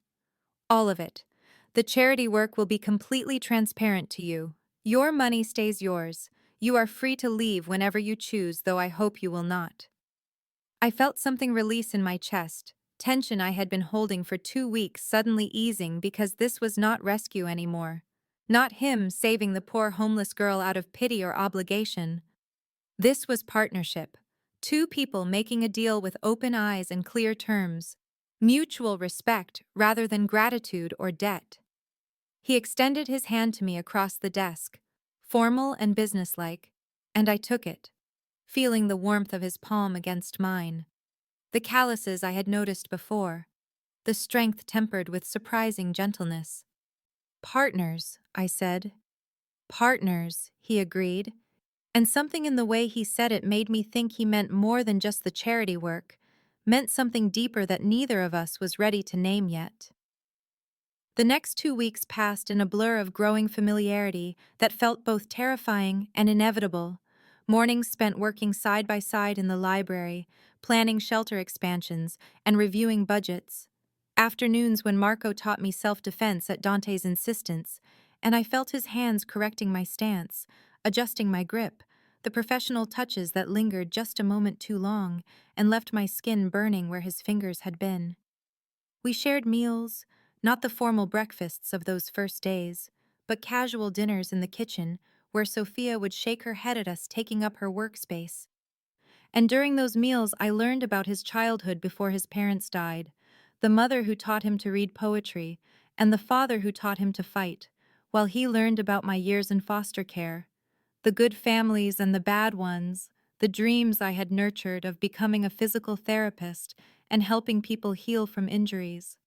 All of it. The charity work will be completely transparent to you. Your money stays yours. You are free to leave whenever you choose, though I hope you will not. I felt something release in my chest, tension I had been holding for 2 weeks suddenly easing because this was not rescue anymore. Not him saving the poor homeless girl out of pity or obligation. This was partnership. Two people making a deal with open eyes and clear terms. Mutual respect rather than gratitude or debt. He extended his hand to me across the desk, formal and businesslike, and I took it, feeling the warmth of his palm against mine. The calluses I had noticed before, the strength tempered with surprising gentleness. Partners, I said. Partners, he agreed, and something in the way he said it made me think he meant more than just the charity work, meant something deeper that neither of us was ready to name yet. The next 2 weeks passed in a blur of growing familiarity that felt both terrifying and inevitable. Mornings spent working side by side in the library, planning shelter expansions, and reviewing budgets. Afternoons when Marco taught me self-defense at Dante's insistence, and I felt his hands correcting my stance, adjusting my grip, the professional touches that lingered just a moment too long and left my skin burning where his fingers had been. We shared meals, not the formal breakfasts of those first days, but casual dinners in the kitchen where Sophia would shake her head at us taking up her workspace. And during those meals I learned about his childhood before his parents died, the mother who taught him to read poetry, and the father who taught him to fight, while he learned about my years in foster care, the good families and the bad ones, the dreams I had nurtured of becoming a physical therapist and helping people heal from injuries.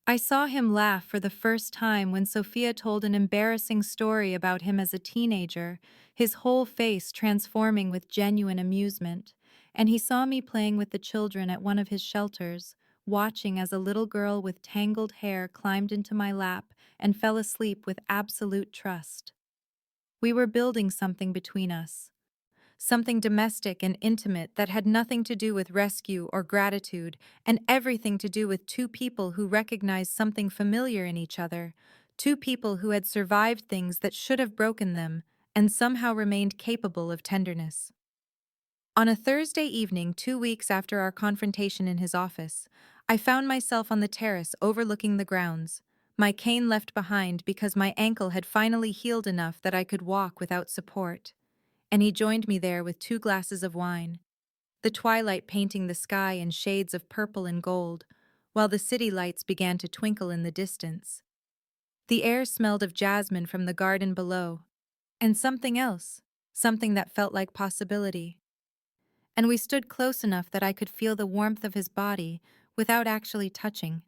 I saw him laugh for the first time when Sophia told an embarrassing story about him as a teenager, his whole face transforming with genuine amusement, and he saw me playing with the children at one of his shelters, watching as a little girl with tangled hair climbed into my lap and fell asleep with absolute trust. We were building something between us. Something domestic and intimate that had nothing to do with rescue or gratitude, and everything to do with two people who recognized something familiar in each other, two people who had survived things that should have broken them, and somehow remained capable of tenderness. On a Thursday evening 2 weeks after our confrontation in his office, I found myself on the terrace overlooking the grounds, my cane left behind because my ankle had finally healed enough that I could walk without support, and he joined me there with 2 glasses of wine, the twilight painting the sky in shades of purple and gold, while the city lights began to twinkle in the distance. The air smelled of jasmine from the garden below, and something else, something that felt like possibility. And we stood close enough that I could feel the warmth of his body without actually touching.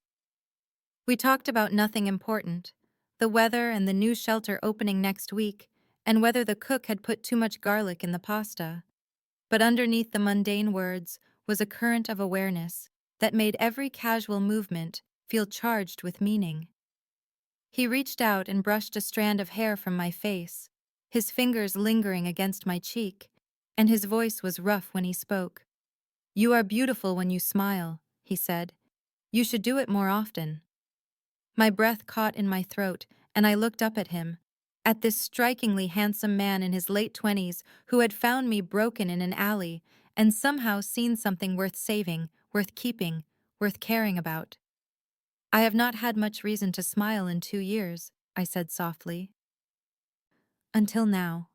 We talked about nothing important, the weather and the new shelter opening next week, and whether the cook had put too much garlic in the pasta. But underneath the mundane words was a current of awareness that made every casual movement feel charged with meaning. He reached out and brushed a strand of hair from my face, his fingers lingering against my cheek, and his voice was rough when he spoke. "You are beautiful when you smile," he said. "You should do it more often." My breath caught in my throat, and I looked up at him, at this strikingly handsome man in his late 20s who had found me broken in an alley and somehow seen something worth saving, worth keeping, worth caring about. "I have not had much reason to smile in 2 years," I said softly. "Until now."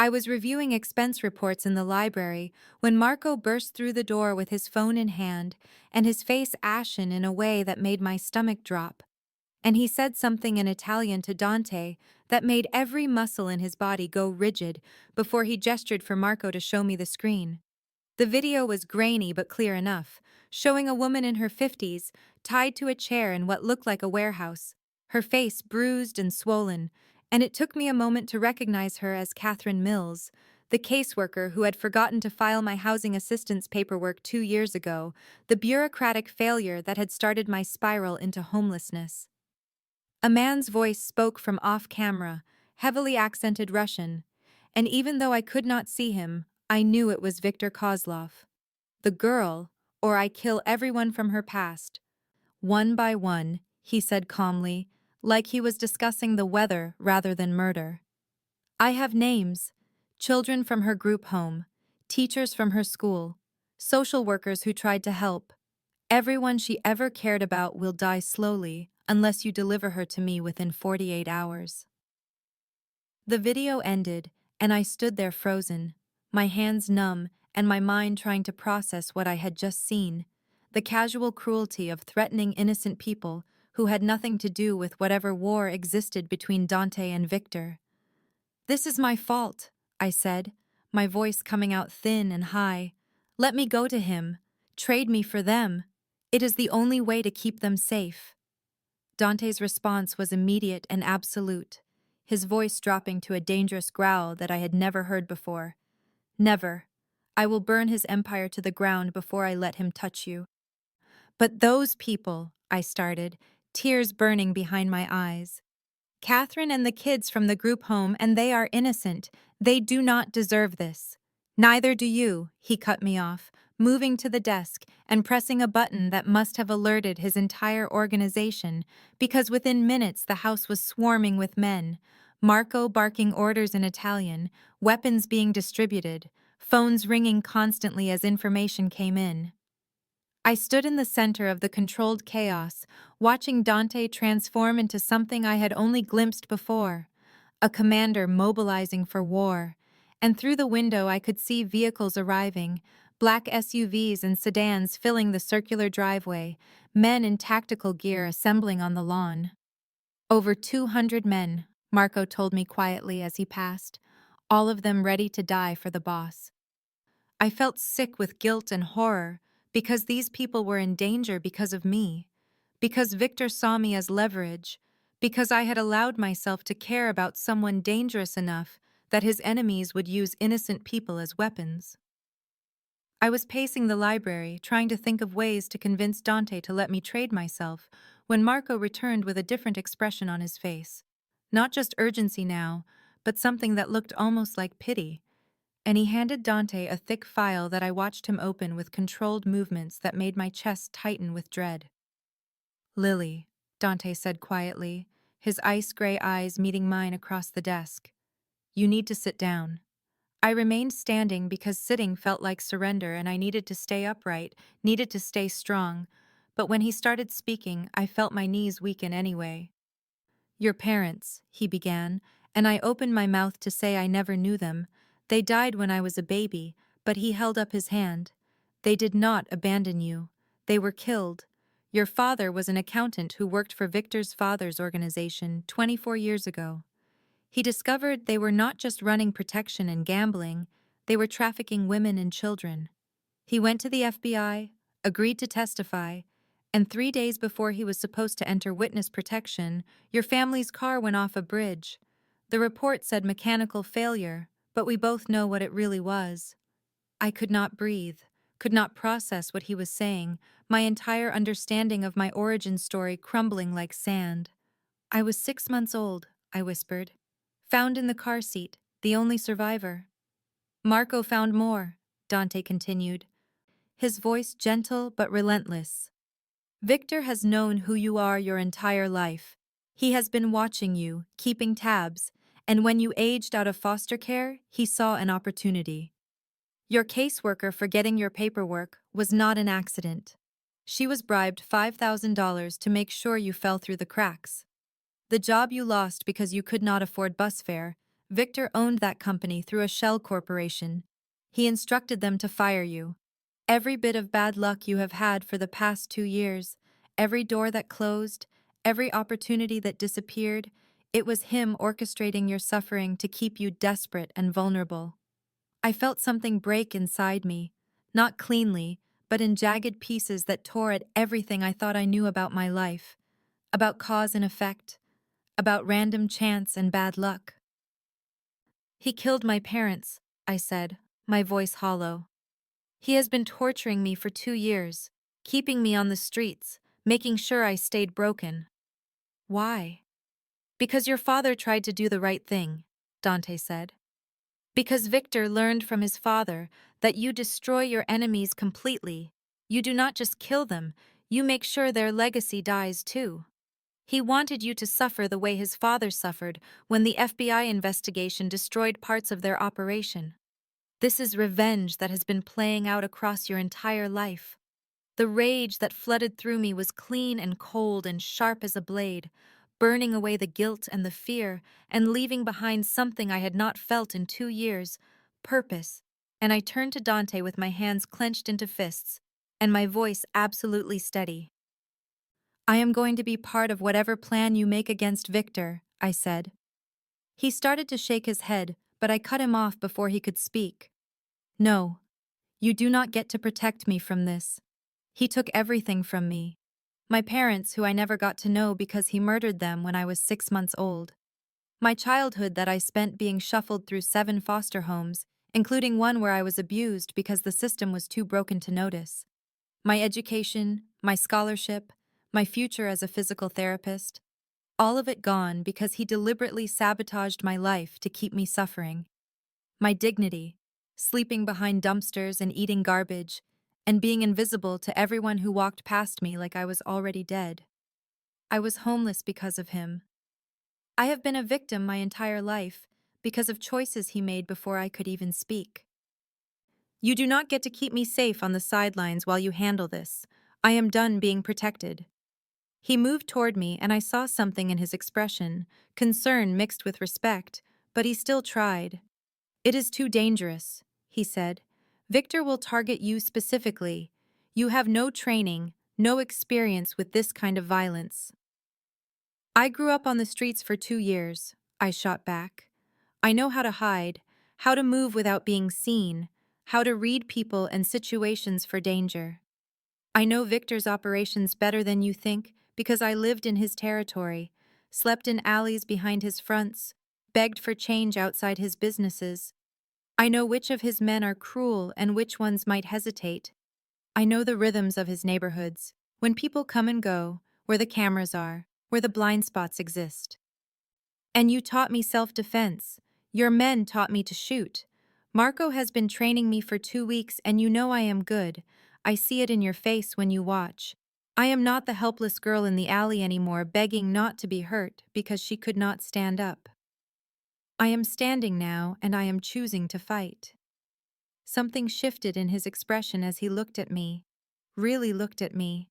I was reviewing expense reports in the library when Marco burst through the door with his phone in hand and his face ashen in a way that made my stomach drop. And he said something in Italian to Dante that made every muscle in his body go rigid before he gestured for Marco to show me the screen. The video was grainy but clear enough, showing a woman in her 50s tied to a chair in what looked like a warehouse, her face bruised and swollen, And it took me a moment to recognize her as Catherine Mills, the caseworker who had forgotten to file my housing assistance paperwork 2 years ago, the bureaucratic failure that had started my spiral into homelessness. A man's voice spoke from off camera, heavily accented Russian, and even though I could not see him, I knew it was Viktor Kozlov. The girl, or I kill everyone from her past. One by one, he said calmly, like he was discussing the weather rather than murder. I have names: children from her group home, teachers from her school, social workers who tried to help. Everyone she ever cared about will die slowly unless you deliver her to me within 48 hours. The video ended, and I stood there frozen, my hands numb and my mind trying to process what I had just seen, the casual cruelty of threatening innocent people who had nothing to do with whatever war existed between Dante and Victor. "This is my fault," I said, my voice coming out thin and high. "Let me go to him. Trade me for them. It is the only way to keep them safe." Dante's response was immediate and absolute, his voice dropping to a dangerous growl that I had never heard before. "Never. I will burn his empire to the ground before I let him touch you." "But those people," I started, tears burning behind my eyes. "Catherine and the kids from the group home, and they are innocent. They do not deserve this." "Neither do you," he cut me off, moving to the desk and pressing a button that must have alerted his entire organization, because within minutes the house was swarming with men, Marco barking orders in Italian, weapons being distributed, phones ringing constantly as information came in. I stood in the center of the controlled chaos, watching Dante transform into something I had only glimpsed before, a commander mobilizing for war, and through the window I could see vehicles arriving, black SUVs and sedans filling the circular driveway, men in tactical gear assembling on the lawn. "Over 200 men," Marco told me quietly as he passed, all of them ready to die for the boss. I felt sick with guilt and horror, because these people were in danger because of me, because Victor saw me as leverage, because I had allowed myself to care about someone dangerous enough that his enemies would use innocent people as weapons. I was pacing the library, trying to think of ways to convince Dante to let me trade myself, when Marco returned with a different expression on his face. Not just urgency now, but something that looked almost like pity. And he handed Dante a thick file that I watched him open with controlled movements that made my chest tighten with dread. "Lily," Dante said quietly, his ice-gray eyes meeting mine across the desk. "You need to sit down." I remained standing because sitting felt like surrender and I needed to stay upright, needed to stay strong. But when he started speaking, I felt my knees weaken anyway. "Your parents," he began, and I opened my mouth to say I never knew them. "They died when I was a baby," but he held up his hand. "They did not abandon you. They were killed. Your father was an accountant who worked for Victor's father's organization 24 years ago. He discovered they were not just running protection and gambling, they were trafficking women and children. He went to the FBI, agreed to testify, and 3 days before he was supposed to enter witness protection, your family's car went off a bridge. The report said mechanical failure, but we both know what it really was." I could not breathe, could not process what he was saying, my entire understanding of my origin story crumbling like sand. "I was 6 months old," I whispered. "Found in the car seat, the only survivor." "Marco found more," Dante continued, his voice gentle but relentless. "Victor has known who you are your entire life. He has been watching you, keeping tabs, and when you aged out of foster care, he saw an opportunity. Your caseworker for getting your paperwork was not an accident. She was bribed $5,000 to make sure you fell through the cracks. The job you lost because you could not afford bus fare, Victor owned that company through a shell corporation. He instructed them to fire you. Every bit of bad luck you have had for the past 2 years, every door that closed, every opportunity that disappeared, it was him orchestrating your suffering to keep you desperate and vulnerable." I felt something break inside me, not cleanly, but in jagged pieces that tore at everything I thought I knew about my life, about cause and effect, about random chance and bad luck. He killed my parents, I said, my voice hollow. He has been torturing me for 2 years, keeping me on the streets, making sure I stayed broken. Why? Because your father tried to do the right thing, Dante said. Because Victor learned from his father that you destroy your enemies completely. You do not just kill them, you make sure their legacy dies too. He wanted you to suffer the way his father suffered when the FBI investigation destroyed parts of their operation. This is revenge that has been playing out across your entire life. The rage that flooded through me was clean and cold and sharp as a blade, burning away the guilt and the fear and leaving behind something I had not felt in 2 years, purpose. And I turned to Dante with my hands clenched into fists and my voice absolutely steady. I am going to be part of whatever plan you make against Victor, I said. He started to shake his head, but I cut him off before he could speak. No, you do not get to protect me from this. He took everything from me. My parents, who I never got to know because he murdered them when I was 6 months old. My childhood that I spent being shuffled through 7 foster homes, including one where I was abused because the system was too broken to notice. My education, my scholarship, my future as a physical therapist. All of it gone because he deliberately sabotaged my life to keep me suffering. My dignity, sleeping behind dumpsters and eating garbage, and being invisible to everyone who walked past me like I was already dead. I was homeless because of him. I have been a victim my entire life because of choices he made before I could even speak. You do not get to keep me safe on the sidelines while you handle this. I am done being protected. He moved toward me and I saw something in his expression, concern mixed with respect, but he still tried. It is too dangerous, he said. Victor will target you specifically. You have no training, no experience with this kind of violence. I grew up on the streets for 2 years, I shot back. I know how to hide, how to move without being seen, how to read people and situations for danger. I know Victor's operations better than you think because I lived in his territory, slept in alleys behind his fronts, begged for change outside his businesses. I know which of his men are cruel and which ones might hesitate. I know the rhythms of his neighborhoods, when people come and go, where the cameras are, where the blind spots exist. And you taught me self-defense. Your men taught me to shoot. Marco has been training me for 2 weeks and you know I am good. I see it in your face when you watch. I am not the helpless girl in the alley anymore begging not to be hurt because she could not stand up. I am standing now and I am choosing to fight. Something shifted in his expression as he looked at me, really looked at me,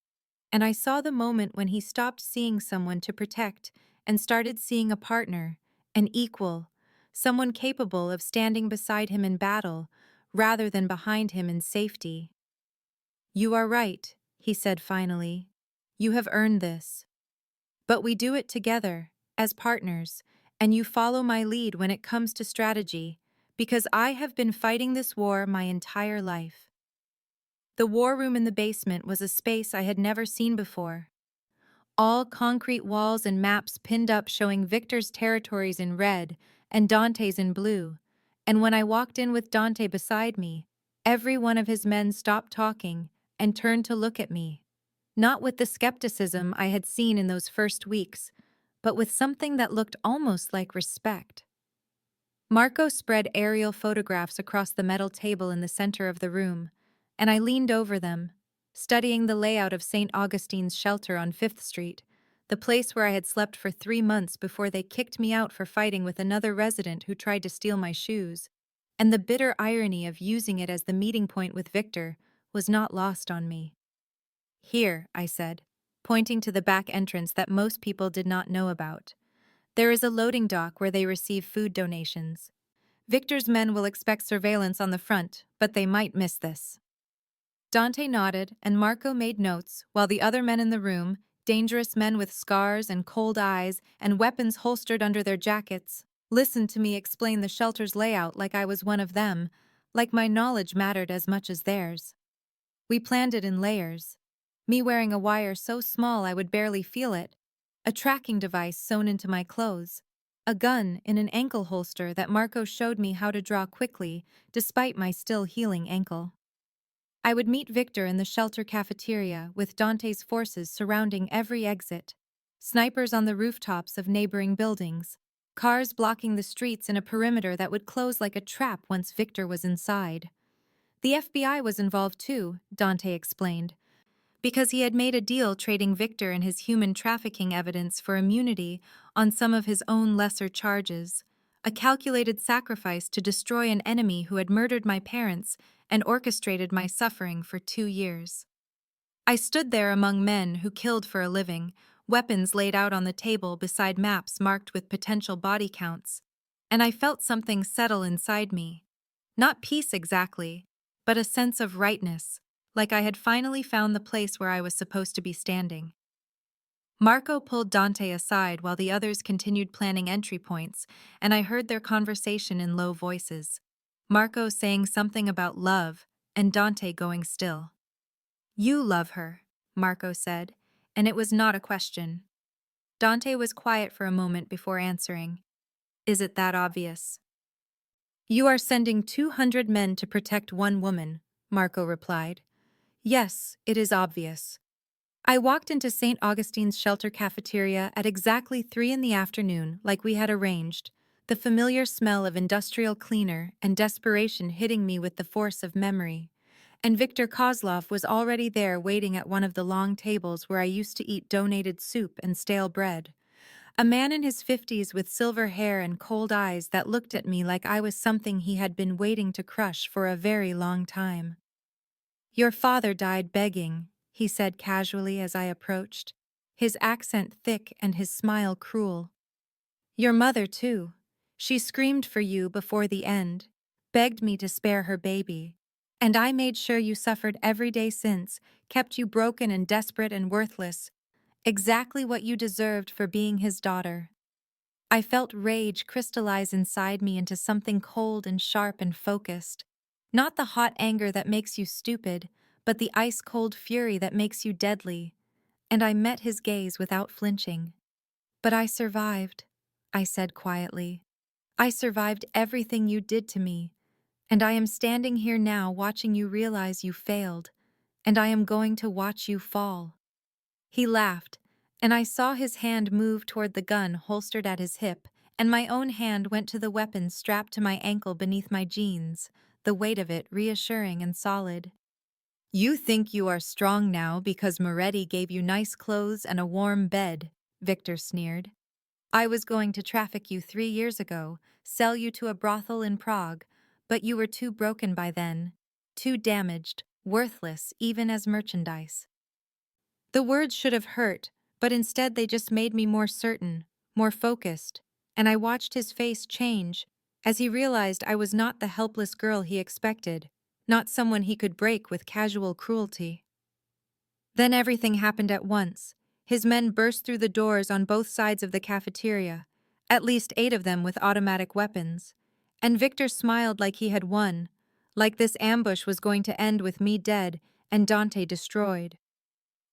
and I saw the moment when he stopped seeing someone to protect and started seeing a partner, an equal, someone capable of standing beside him in battle rather than behind him in safety. You are right, he said finally. You have earned this. But we do it together, as partners, and you follow my lead when it comes to strategy, because I have been fighting this war my entire life. The war room in the basement was a space I had never seen before. All concrete walls and maps pinned up showing Victor's territories in red and Dante's in blue, and when I walked in with Dante beside me, every one of his men stopped talking and turned to look at me. Not with the skepticism I had seen in those first weeks, but with something that looked almost like respect. Marco spread aerial photographs across the metal table in the center of the room, and I leaned over them, studying the layout of St. Augustine's shelter on 5th Street, the place where I had slept for 3 months before they kicked me out for fighting with another resident who tried to steal my shoes, and the bitter irony of using it as the meeting point with Victor was not lost on me. Here, I said, pointing to the back entrance that most people did not know about. There is a loading dock where they receive food donations. Victor's men will expect surveillance on the front, but they might miss this. Dante nodded, and Marco made notes, while the other men in the room, dangerous men with scars and cold eyes and weapons holstered under their jackets, listened to me explain the shelter's layout like I was one of them, like my knowledge mattered as much as theirs. We planned it in layers. Me wearing a wire so small I would barely feel it, a tracking device sewn into my clothes, a gun in an ankle holster that Marco showed me how to draw quickly, despite my still healing ankle. I would meet Victor in the shelter cafeteria with Dante's forces surrounding every exit, snipers on the rooftops of neighboring buildings, cars blocking the streets in a perimeter that would close like a trap once Victor was inside. The FBI was involved too, Dante explained, because he had made a deal trading Victor and his human trafficking evidence for immunity on some of his own lesser charges, a calculated sacrifice to destroy an enemy who had murdered my parents and orchestrated my suffering for 2 years. I stood there among men who killed for a living, weapons laid out on the table beside maps marked with potential body counts, and I felt something settle inside me. Not peace exactly, but a sense of rightness, like I had finally found the place where I was supposed to be standing. Marco pulled Dante aside while the others continued planning entry points, and I heard their conversation in low voices. Marco saying something about love, and Dante going still. "You love her," Marco said, and it was not a question. Dante was quiet for a moment before answering. "Is it that obvious?" "You are sending 200 men to protect one woman," Marco replied. "Yes, it is obvious." I walked into St. Augustine's shelter cafeteria at exactly 3 in the afternoon, like we had arranged, the familiar smell of industrial cleaner and desperation hitting me with the force of memory. And Viktor Kozlov was already there waiting at one of the long tables where I used to eat donated soup and stale bread. A man in his 50s with silver hair and cold eyes that looked at me like I was something he had been waiting to crush for a very long time. "Your father died begging," he said casually as I approached, his accent thick and his smile cruel. "Your mother, too. She screamed for you before the end, begged me to spare her baby. And I made sure you suffered every day since, kept you broken and desperate and worthless, exactly what you deserved for being his daughter." I felt rage crystallize inside me into something cold and sharp and focused. Not the hot anger that makes you stupid, but the ice-cold fury that makes you deadly. And I met his gaze without flinching. "But I survived," I said quietly. "I survived everything you did to me. And I am standing here now watching you realize you failed. And I am going to watch you fall." He laughed, and I saw his hand move toward the gun holstered at his hip, and my own hand went to the weapon strapped to my ankle beneath my jeans, the weight of it reassuring and solid. "You think you are strong now because Moretti gave you nice clothes and a warm bed," Victor sneered. "I was going to traffic you 3 years ago, sell you to a brothel in Prague, but you were too broken by then, too damaged, worthless even as merchandise." The words should have hurt, but instead they just made me more certain, more focused, and I watched his face change as he realized I was not the helpless girl he expected, not someone he could break with casual cruelty. Then everything happened at once. His men burst through the doors on both sides of the cafeteria, at least 8 of them with automatic weapons, and Victor smiled like he had won, like this ambush was going to end with me dead and Dante destroyed.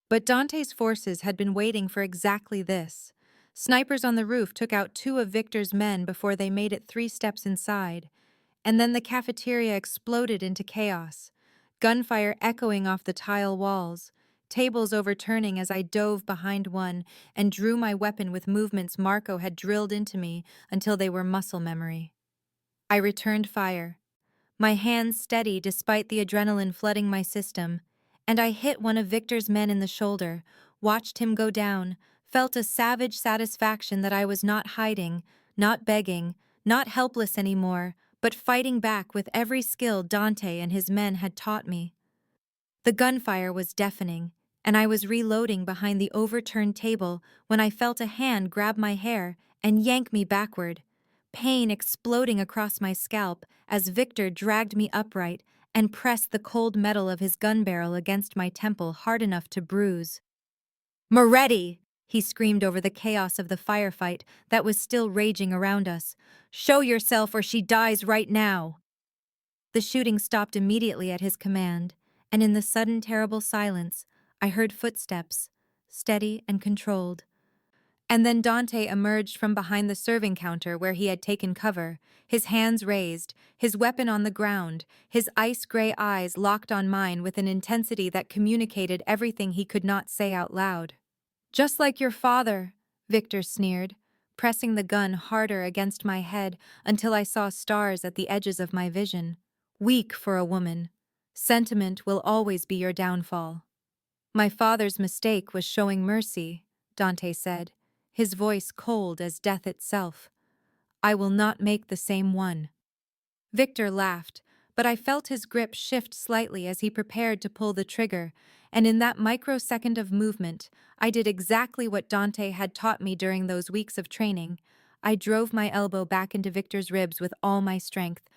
But Dante's forces had been waiting for exactly this. Snipers on the roof took out 2 of Victor's men before they made it 3 steps inside, and then the cafeteria exploded into chaos, gunfire echoing off the tile walls, tables overturning as I dove behind one and drew my weapon with movements Marco had drilled into me until they were muscle memory. I returned fire, my hands steady despite the adrenaline flooding my system, and I hit one of Victor's men in the shoulder, watched him go down, felt a savage satisfaction that I was not hiding, not begging, not helpless anymore, but fighting back with every skill Dante and his men had taught me. The gunfire was deafening, and I was reloading behind the overturned table when I felt a hand grab my hair and yank me backward, pain exploding across my scalp as Victor dragged me upright and pressed the cold metal of his gun barrel against my temple hard enough to bruise. "Moretti!" he screamed over the chaos of the firefight that was still raging around us. "Show yourself or she dies right now!" The shooting stopped immediately at his command, and in the sudden terrible silence, I heard footsteps, steady and controlled. And then Dante emerged from behind the serving counter where he had taken cover, his hands raised, his weapon on the ground, his ice-gray eyes locked on mine with an intensity that communicated everything he could not say out loud. "Just like your father," Victor sneered, pressing the gun harder against my head until I saw stars at the edges of my vision. "Weak for a woman. Sentiment will always be your downfall." "My father's mistake was showing mercy," Dante said, his voice cold as death itself. "I will not make the same one." Victor laughed, but I felt his grip shift slightly as he prepared to pull the trigger, and in that microsecond of movement, I did exactly what Dante had taught me during those weeks of training. I drove my elbow back into Victor's ribs with all my strength,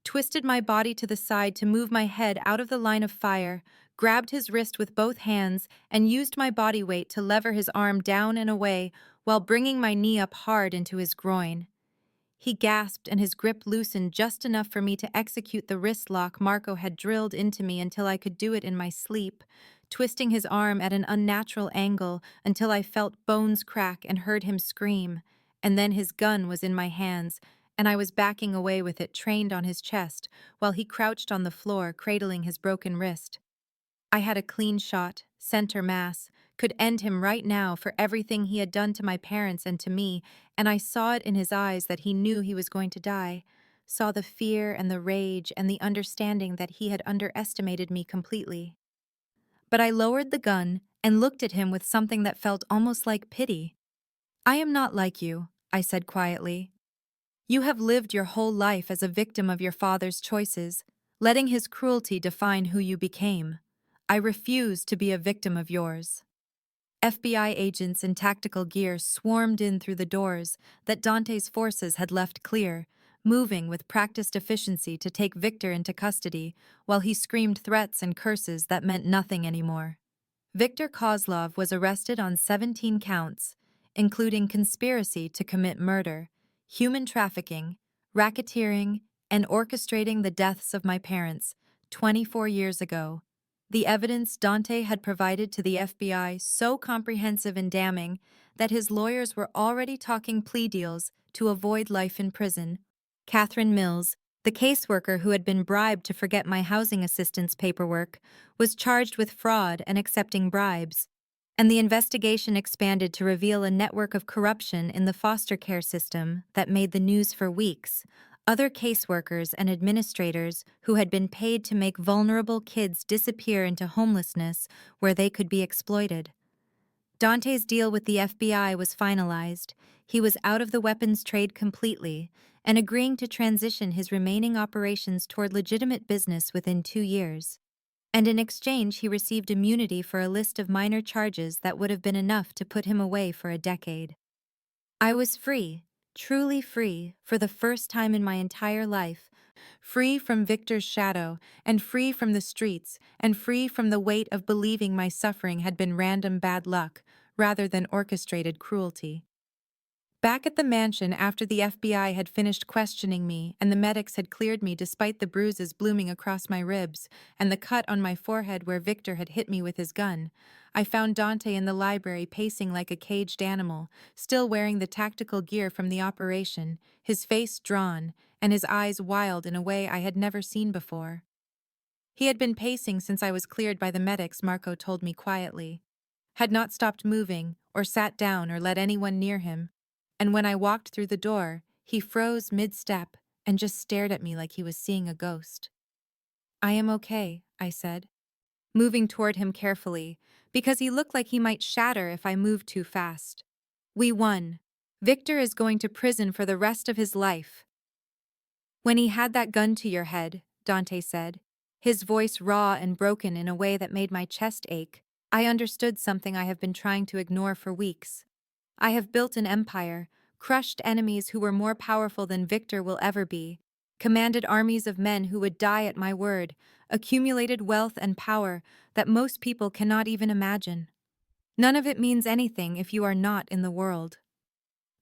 twisted my body to the side to move my head out of the line of fire, grabbed his wrist with both hands, and used my body weight to lever his arm down and away while bringing my knee up hard into his groin. He gasped and his grip loosened just enough for me to execute the wrist lock Marco had drilled into me until I could do it in my sleep, twisting his arm at an unnatural angle until I felt bones crack and heard him scream. And then his gun was in my hands, and I was backing away with it trained on his chest while he crouched on the floor, cradling his broken wrist. I had a clean shot, center mass, could end him right now for everything he had done to my parents and to me, and I saw it in his eyes that he knew he was going to die, saw the fear and the rage and the understanding that he had underestimated me completely. But I lowered the gun and looked at him with something that felt almost like pity. "I am not like you," I said quietly. "You have lived your whole life as a victim of your father's choices, letting his cruelty define who you became. I refuse to be a victim of yours." FBI agents in tactical gear swarmed in through the doors that Dante's forces had left clear, moving with practiced efficiency to take Victor into custody, while he screamed threats and curses that meant nothing anymore. Viktor Kozlov was arrested on 17 counts, including conspiracy to commit murder, human trafficking, racketeering, and orchestrating the deaths of my parents 24 years ago. The evidence Dante had provided to the FBI so comprehensive and damning that his lawyers were already talking plea deals to avoid life in prison. Catherine Mills, the caseworker who had been bribed to forget my housing assistance paperwork, was charged with fraud and accepting bribes, and the investigation expanded to reveal a network of corruption in the foster care system that made the news for weeks. Other caseworkers and administrators who had been paid to make vulnerable kids disappear into homelessness where they could be exploited. Dante's deal with the FBI was finalized. He was out of the weapons trade completely and agreeing to transition his remaining operations toward legitimate business within 2 years. And in exchange, he received immunity for a list of minor charges that would have been enough to put him away for a decade. I was free, truly free, for the first time in my entire life, free from Victor's shadow, and free from the streets, and free from the weight of believing my suffering had been random bad luck, rather than orchestrated cruelty. Back at the mansion after the FBI had finished questioning me and the medics had cleared me despite the bruises blooming across my ribs and the cut on my forehead where Victor had hit me with his gun, I found Dante in the library pacing like a caged animal, still wearing the tactical gear from the operation, his face drawn and his eyes wild in a way I had never seen before. He had been pacing since I was cleared by the medics, Marco told me quietly. Had not stopped moving, or sat down or let anyone near him. And when I walked through the door, he froze mid-step and just stared at me like he was seeing a ghost. "I am okay," I said, moving toward him carefully, because he looked like he might shatter if I moved too fast. "We won. Victor is going to prison for the rest of his life." "When he had that gun to your head," Dante said, his voice raw and broken in a way that made my chest ache, I understood something I have been trying to ignore for weeks. I have built an empire, crushed enemies who were more powerful than Victor will ever be, commanded armies of men who would die at my word, accumulated wealth and power that most people cannot even imagine. None of it means anything if you are not in the world.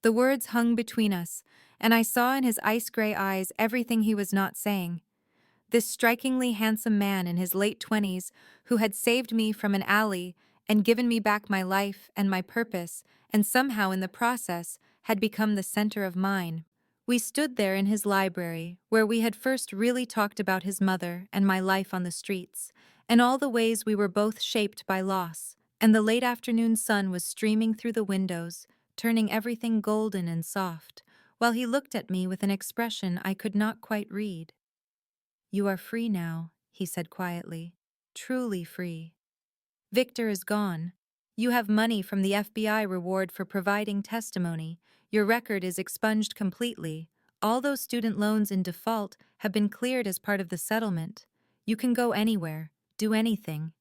The words hung between us, and I saw in his ice-gray eyes everything he was not saying. This strikingly handsome man in his late 20s, who had saved me from an alley and given me back my life and my purpose, and somehow in the process had become the center of mine. We stood there in his library, where we had first really talked about his mother and my life on the streets, and all the ways we were both shaped by loss, and the late afternoon sun was streaming through the windows, turning everything golden and soft, while he looked at me with an expression I could not quite read. "You are free now," he said quietly. "Truly free. Victor is gone. You have money from the FBI reward for providing testimony. Your record is expunged completely. All those student loans in default have been cleared as part of the settlement. You can go anywhere, do anything.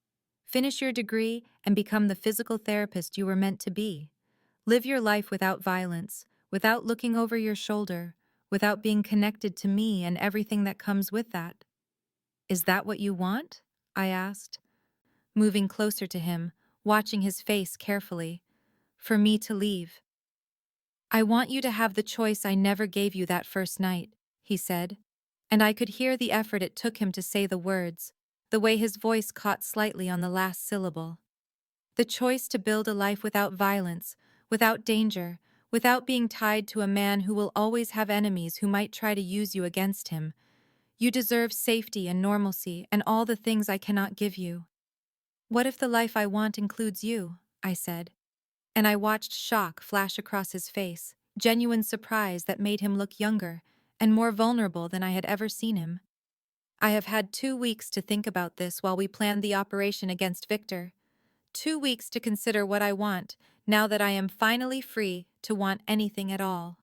Finish your degree and become the physical therapist you were meant to be. Live your life without violence, without looking over your shoulder, without being connected to me and everything that comes with that." "Is that what you want?" I asked, moving closer to him, watching his face carefully. "For me to leave." "I want you to have the choice I never gave you that first night," he said, and I could hear the effort it took him to say the words, the way his voice caught slightly on the last syllable. "The choice to build a life without violence, without danger, without being tied to a man who will always have enemies who might try to use you against him. You deserve safety and normalcy and all the things I cannot give you." "What if the life I want includes you?" I said, and I watched shock flash across his face, genuine surprise that made him look younger and more vulnerable than I had ever seen him. "I have had 2 weeks to think about this while we planned the operation against Victor. 2 weeks to consider what I want now that I am finally free to want anything at all.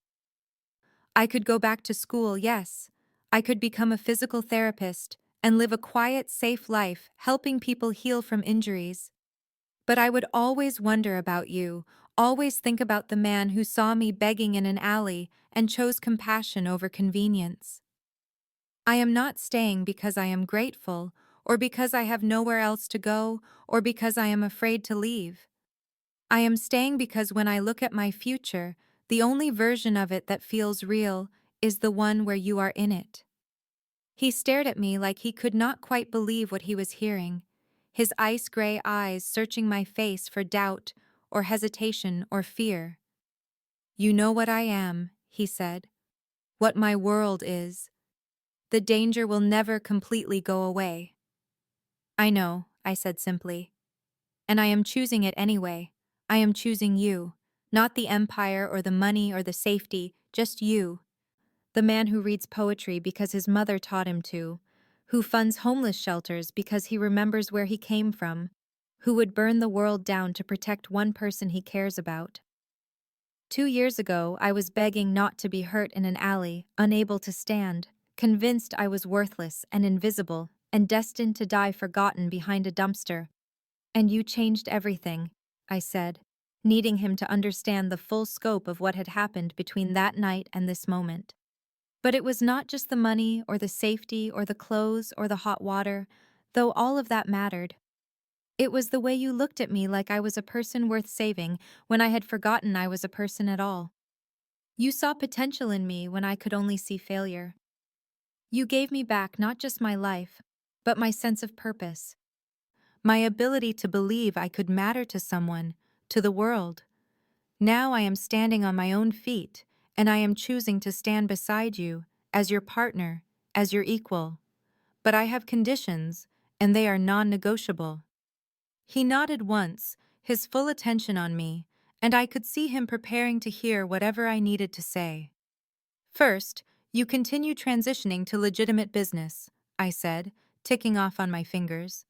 I could go back to school, yes. I could become a physical therapist and live a quiet, safe life helping people heal from injuries. But I would always wonder about you, always think about the man who saw me begging in an alley and chose compassion over convenience. I am not staying because I am grateful, or because I have nowhere else to go, or because I am afraid to leave. I am staying because when I look at my future, the only version of it that feels real is the one where you are in it." He stared at me like he could not quite believe what he was hearing, his ice-gray eyes searching my face for doubt or hesitation or fear. "You know what I am," he said, "what my world is. The danger will never completely go away." "I know," I said simply. "And I am choosing it anyway. I am choosing you. Not the empire or the money or the safety, just you. The man who reads poetry because his mother taught him to, who funds homeless shelters because he remembers where he came from, who would burn the world down to protect one person he cares about." 2 years ago, I was begging not to be hurt in an alley, unable to stand, convinced I was worthless and invisible, and destined to die forgotten behind a dumpster. "And you changed everything," I said, needing him to understand the full scope of what had happened between that night and this moment. But it was not just the money or the safety or the clothes or the hot water, though all of that mattered. It was the way you looked at me like I was a person worth saving when I had forgotten I was a person at all. You saw potential in me when I could only see failure. You gave me back not just my life, but my sense of purpose, my ability to believe I could matter to someone, to the world. Now I am standing on my own feet, and I am choosing to stand beside you, as your partner, as your equal. But I have conditions, and they are non-negotiable." He nodded once, his full attention on me, and I could see him preparing to hear whatever I needed to say. "First, you continue transitioning to legitimate business," I said, ticking off on my fingers.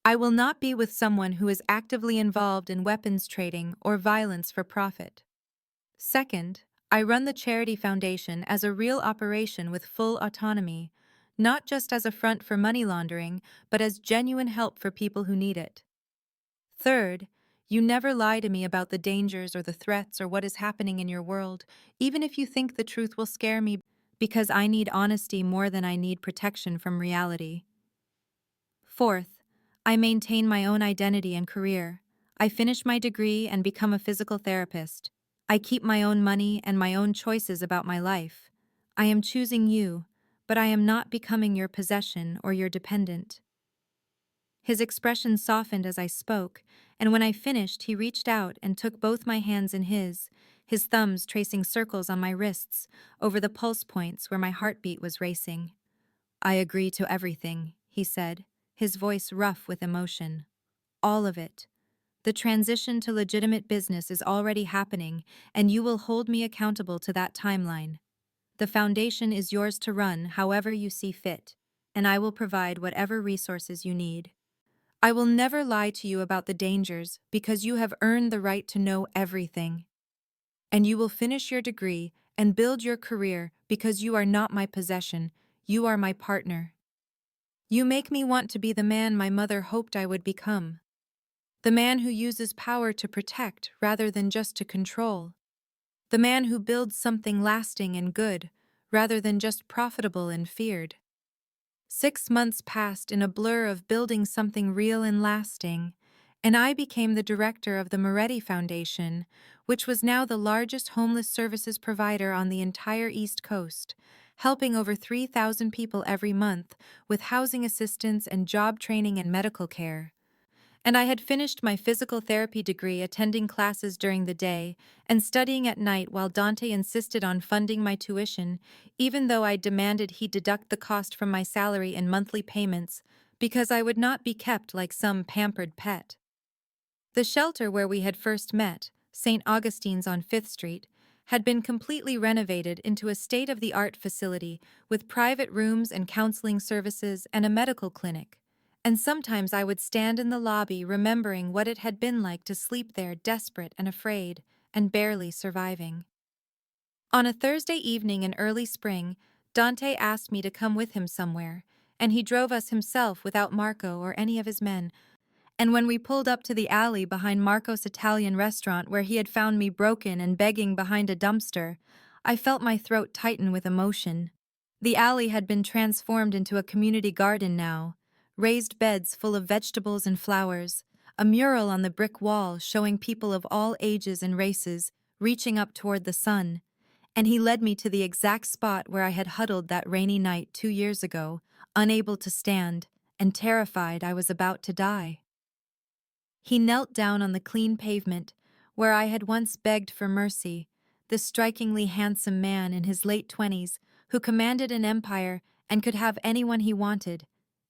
"I will not be with someone who is actively involved in weapons trading or violence for profit. Second, I run the charity foundation as a real operation with full autonomy, not just as a front for money laundering, but as genuine help for people who need it. Third, you never lie to me about the dangers or the threats or what is happening in your world, even if you think the truth will scare me, because I need honesty more than I need protection from reality. Fourth, I maintain my own identity and career. I finish my degree and become a physical therapist. I keep my own money and my own choices about my life. I am choosing you, but I am not becoming your possession or your dependent." His expression softened as I spoke, and when I finished, he reached out and took both my hands in his thumbs tracing circles on my wrists over the pulse points where my heartbeat was racing. "I agree to everything," he said, his voice rough with emotion. "All of it. The transition to legitimate business is already happening, and you will hold me accountable to that timeline. The foundation is yours to run however you see fit, and I will provide whatever resources you need. I will never lie to you about the dangers because you have earned the right to know everything. And you will finish your degree and build your career because you are not my possession, you are my partner. You make me want to be the man my mother hoped I would become. The man who uses power to protect rather than just to control. The man who builds something lasting and good rather than just profitable and feared." 6 months passed in a blur of building something real and lasting, and I became the director of the Moretti Foundation, which was now the largest homeless services provider on the entire East Coast, helping over 3,000 people every month with housing assistance and job training and medical care. And I had finished my physical therapy degree attending classes during the day and studying at night while Dante insisted on funding my tuition, even though I demanded he deduct the cost from my salary in monthly payments, because I would not be kept like some pampered pet. The shelter where we had first met, St. Augustine's on 5th Street, had been completely renovated into a state-of-the-art facility with private rooms and counseling services and a medical clinic. And sometimes I would stand in the lobby remembering what it had been like to sleep there desperate and afraid, and barely surviving. On a Thursday evening in early spring, Dante asked me to come with him somewhere, and he drove us himself without Marco or any of his men. And when we pulled up to the alley behind Marco's Italian restaurant where he had found me broken and begging behind a dumpster, I felt my throat tighten with emotion. The alley had been transformed into a community garden now, raised beds full of vegetables and flowers, a mural on the brick wall showing people of all ages and races reaching up toward the sun, and he led me to the exact spot where I had huddled that rainy night 2 years ago, unable to stand, and terrified I was about to die. He knelt down on the clean pavement, where I had once begged for mercy, this strikingly handsome man in his late 20s who commanded an empire and could have anyone he wanted,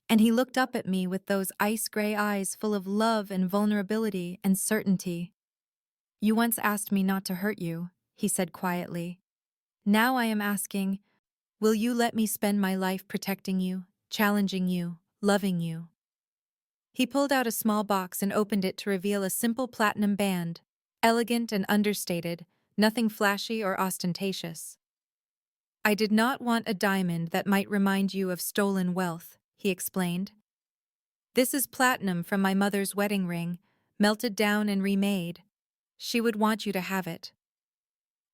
and he looked up at me with those ice-gray eyes full of love and vulnerability and certainty. "You once asked me not to hurt you," he said quietly. "Now I am asking, will you let me spend my life protecting you, challenging you, loving you?" He pulled out a small box and opened it to reveal a simple platinum band, elegant and understated, nothing flashy or ostentatious. "I did not want a diamond that might remind you of stolen wealth," he explained. "This is platinum from my mother's wedding ring, melted down and remade. She would want you to have it."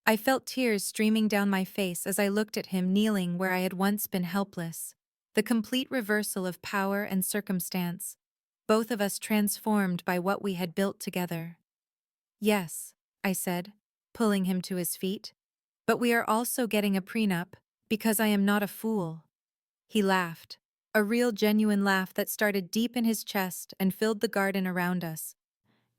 I felt tears streaming down my face as I looked at him kneeling where I had once been helpless, the complete reversal of power and circumstance, both of us transformed by what we had built together. "Yes," I said, pulling him to his feet, "but we are also getting a prenup, because I am not a fool." He laughed, a real genuine laugh that started deep in his chest and filled the garden around us.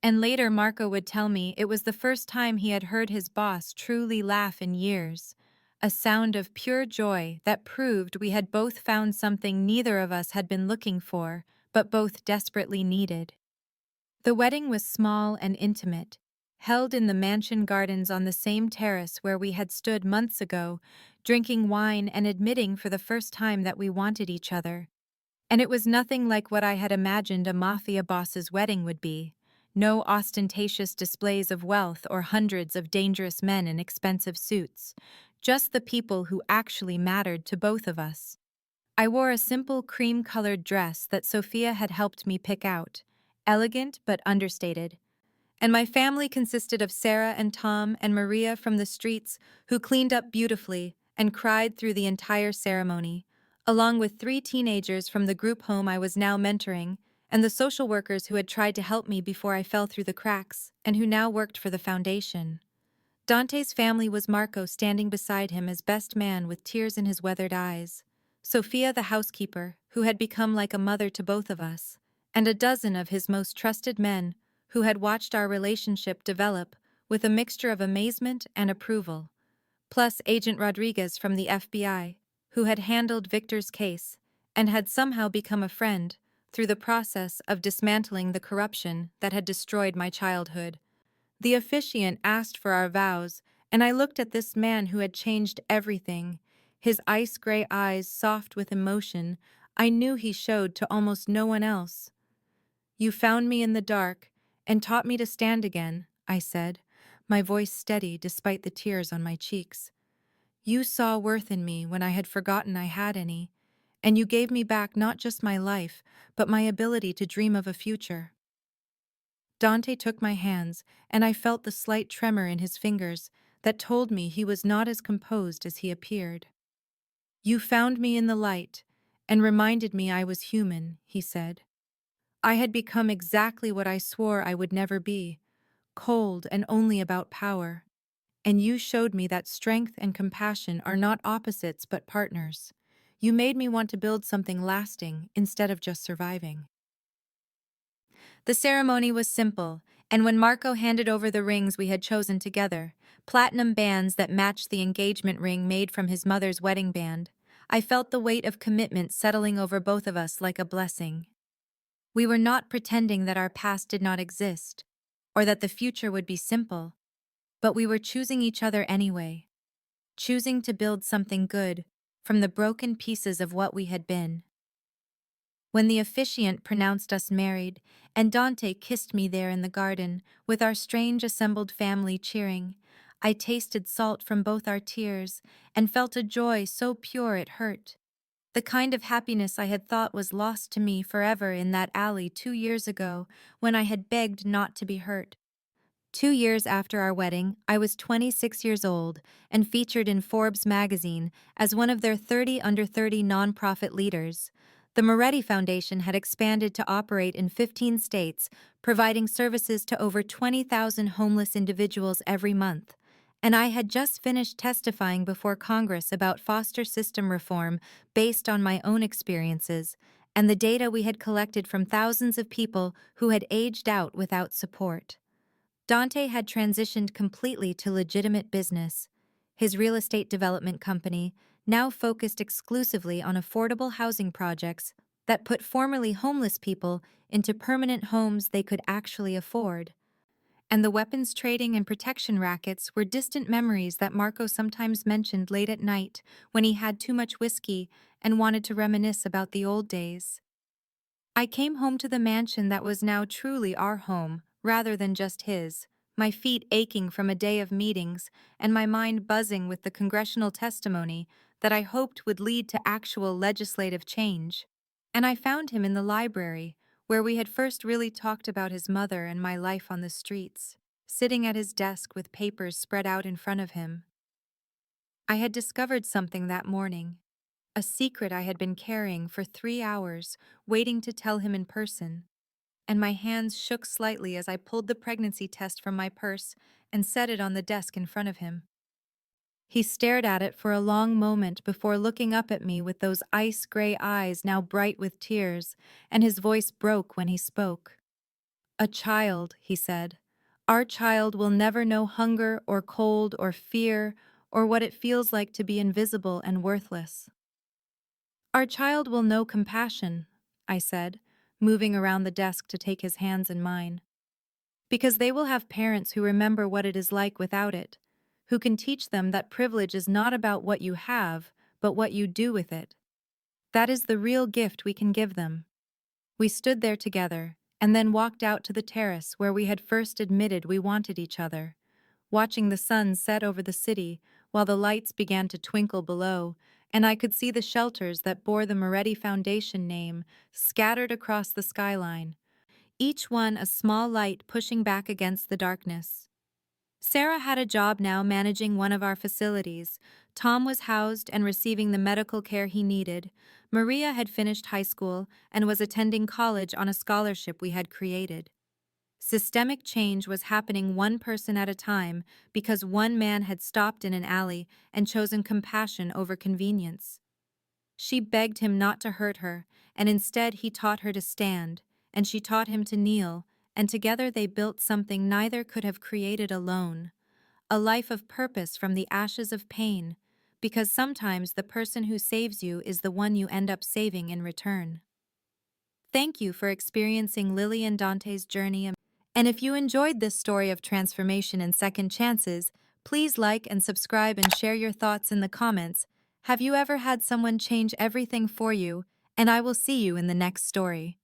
And later Marco would tell me it was the first time he had heard his boss truly laugh in years, a sound of pure joy that proved we had both found something neither of us had been looking for, but both desperately needed. The wedding was small and intimate, held in the mansion gardens on the same terrace where we had stood months ago, drinking wine and admitting for the first time that we wanted each other. And it was nothing like what I had imagined a mafia boss's wedding would be. No ostentatious displays of wealth or hundreds of dangerous men in expensive suits, just the people who actually mattered to both of us. I wore a simple cream-colored dress that Sophia had helped me pick out, elegant but understated, and my family consisted of Sarah and Tom and Maria from the streets who cleaned up beautifully and cried through the entire ceremony, along with 3 teenagers from the group home I was now mentoring, and the social workers who had tried to help me before I fell through the cracks and who now worked for the foundation. Dante's family was Marco standing beside him as best man with tears in his weathered eyes, Sophia the housekeeper, who had become like a mother to both of us, and a dozen of his most trusted men who had watched our relationship develop with a mixture of amazement and approval, plus Agent Rodriguez from the FBI, who had handled Victor's case and had somehow become a friend through the process of dismantling the corruption that had destroyed my childhood. The officiant asked for our vows, and I looked at this man who had changed everything, his ice-gray eyes soft with emotion. I knew he showed to almost no one else. "You found me in the dark and taught me to stand again," I said, my voice steady despite the tears on my cheeks. "You saw worth in me when I had forgotten I had any, and you gave me back not just my life, but my ability to dream of a future." Dante took my hands, and I felt the slight tremor in his fingers that told me he was not as composed as he appeared. "You found me in the light and reminded me I was human," he said. "I had become exactly what I swore I would never be, cold and only about power. And you showed me that strength and compassion are not opposites but partners. You made me want to build something lasting instead of just surviving." The ceremony was simple, and when Marco handed over the rings we had chosen together, platinum bands that matched the engagement ring made from his mother's wedding band, I felt the weight of commitment settling over both of us like a blessing. We were not pretending that our past did not exist, or that the future would be simple, but we were choosing each other anyway, choosing to build something good from the broken pieces of what we had been. When the officiant pronounced us married, and Dante kissed me there in the garden, with our strange assembled family cheering, I tasted salt from both our tears and felt a joy so pure it hurt. The kind of happiness I had thought was lost to me forever in that alley 2 years ago when I had begged not to be hurt. 2 years after our wedding, I was 26 years old and featured in Forbes magazine as one of their 30 under 30 nonprofit leaders. The Moretti Foundation had expanded to operate in 15 states, providing services to over 20,000 homeless individuals every month. And I had just finished testifying before Congress about foster system reform based on my own experiences and the data we had collected from thousands of people who had aged out without support. Dante had transitioned completely to legitimate business. His real estate development company now focused exclusively on affordable housing projects that put formerly homeless people into permanent homes they could actually afford. And the weapons trading and protection rackets were distant memories that Marco sometimes mentioned late at night when he had too much whiskey and wanted to reminisce about the old days. I came home to the mansion that was now truly our home, rather than just his, my feet aching from a day of meetings and my mind buzzing with the congressional testimony that I hoped would lead to actual legislative change. And I found him in the library, where we had first really talked about his mother and my life on the streets, sitting at his desk with papers spread out in front of him. I had discovered something that morning. A secret I had been carrying for 3 hours, waiting to tell him in person, and my hands shook slightly as I pulled the pregnancy test from my purse and set it on the desk in front of him. He stared at it for a long moment before looking up at me with those ice-gray eyes now bright with tears, and his voice broke when he spoke. "A child," he said. "Our child will never know hunger or cold or fear or what it feels like to be invisible and worthless. Our child will know compassion," I said, moving around the desk to take his hands in mine. "Because they will have parents who remember what it is like without it, who can teach them that privilege is not about what you have, but what you do with it. That is the real gift we can give them." We stood there together, and then walked out to the terrace where we had first admitted we wanted each other, watching the sun set over the city while the lights began to twinkle below, and I could see the shelters that bore the Moretti Foundation name scattered across the skyline, each one a small light pushing back against the darkness. Sarah had a job now managing one of our facilities. Tom was housed and receiving the medical care he needed. Maria had finished high school and was attending college on a scholarship we had created. Systemic change was happening one person at a time because one man had stopped in an alley and chosen compassion over convenience. She begged him not to hurt her, and instead he taught her to stand, and she taught him to kneel, and together they built something neither could have created alone. A life of purpose from the ashes of pain, because sometimes the person who saves you is the one you end up saving in return. Thank you for experiencing Lily and Dante's journey. And if you enjoyed this story of transformation and second chances, please like and subscribe and share your thoughts in the comments. Have you ever had someone change everything for you? And I will see you in the next story.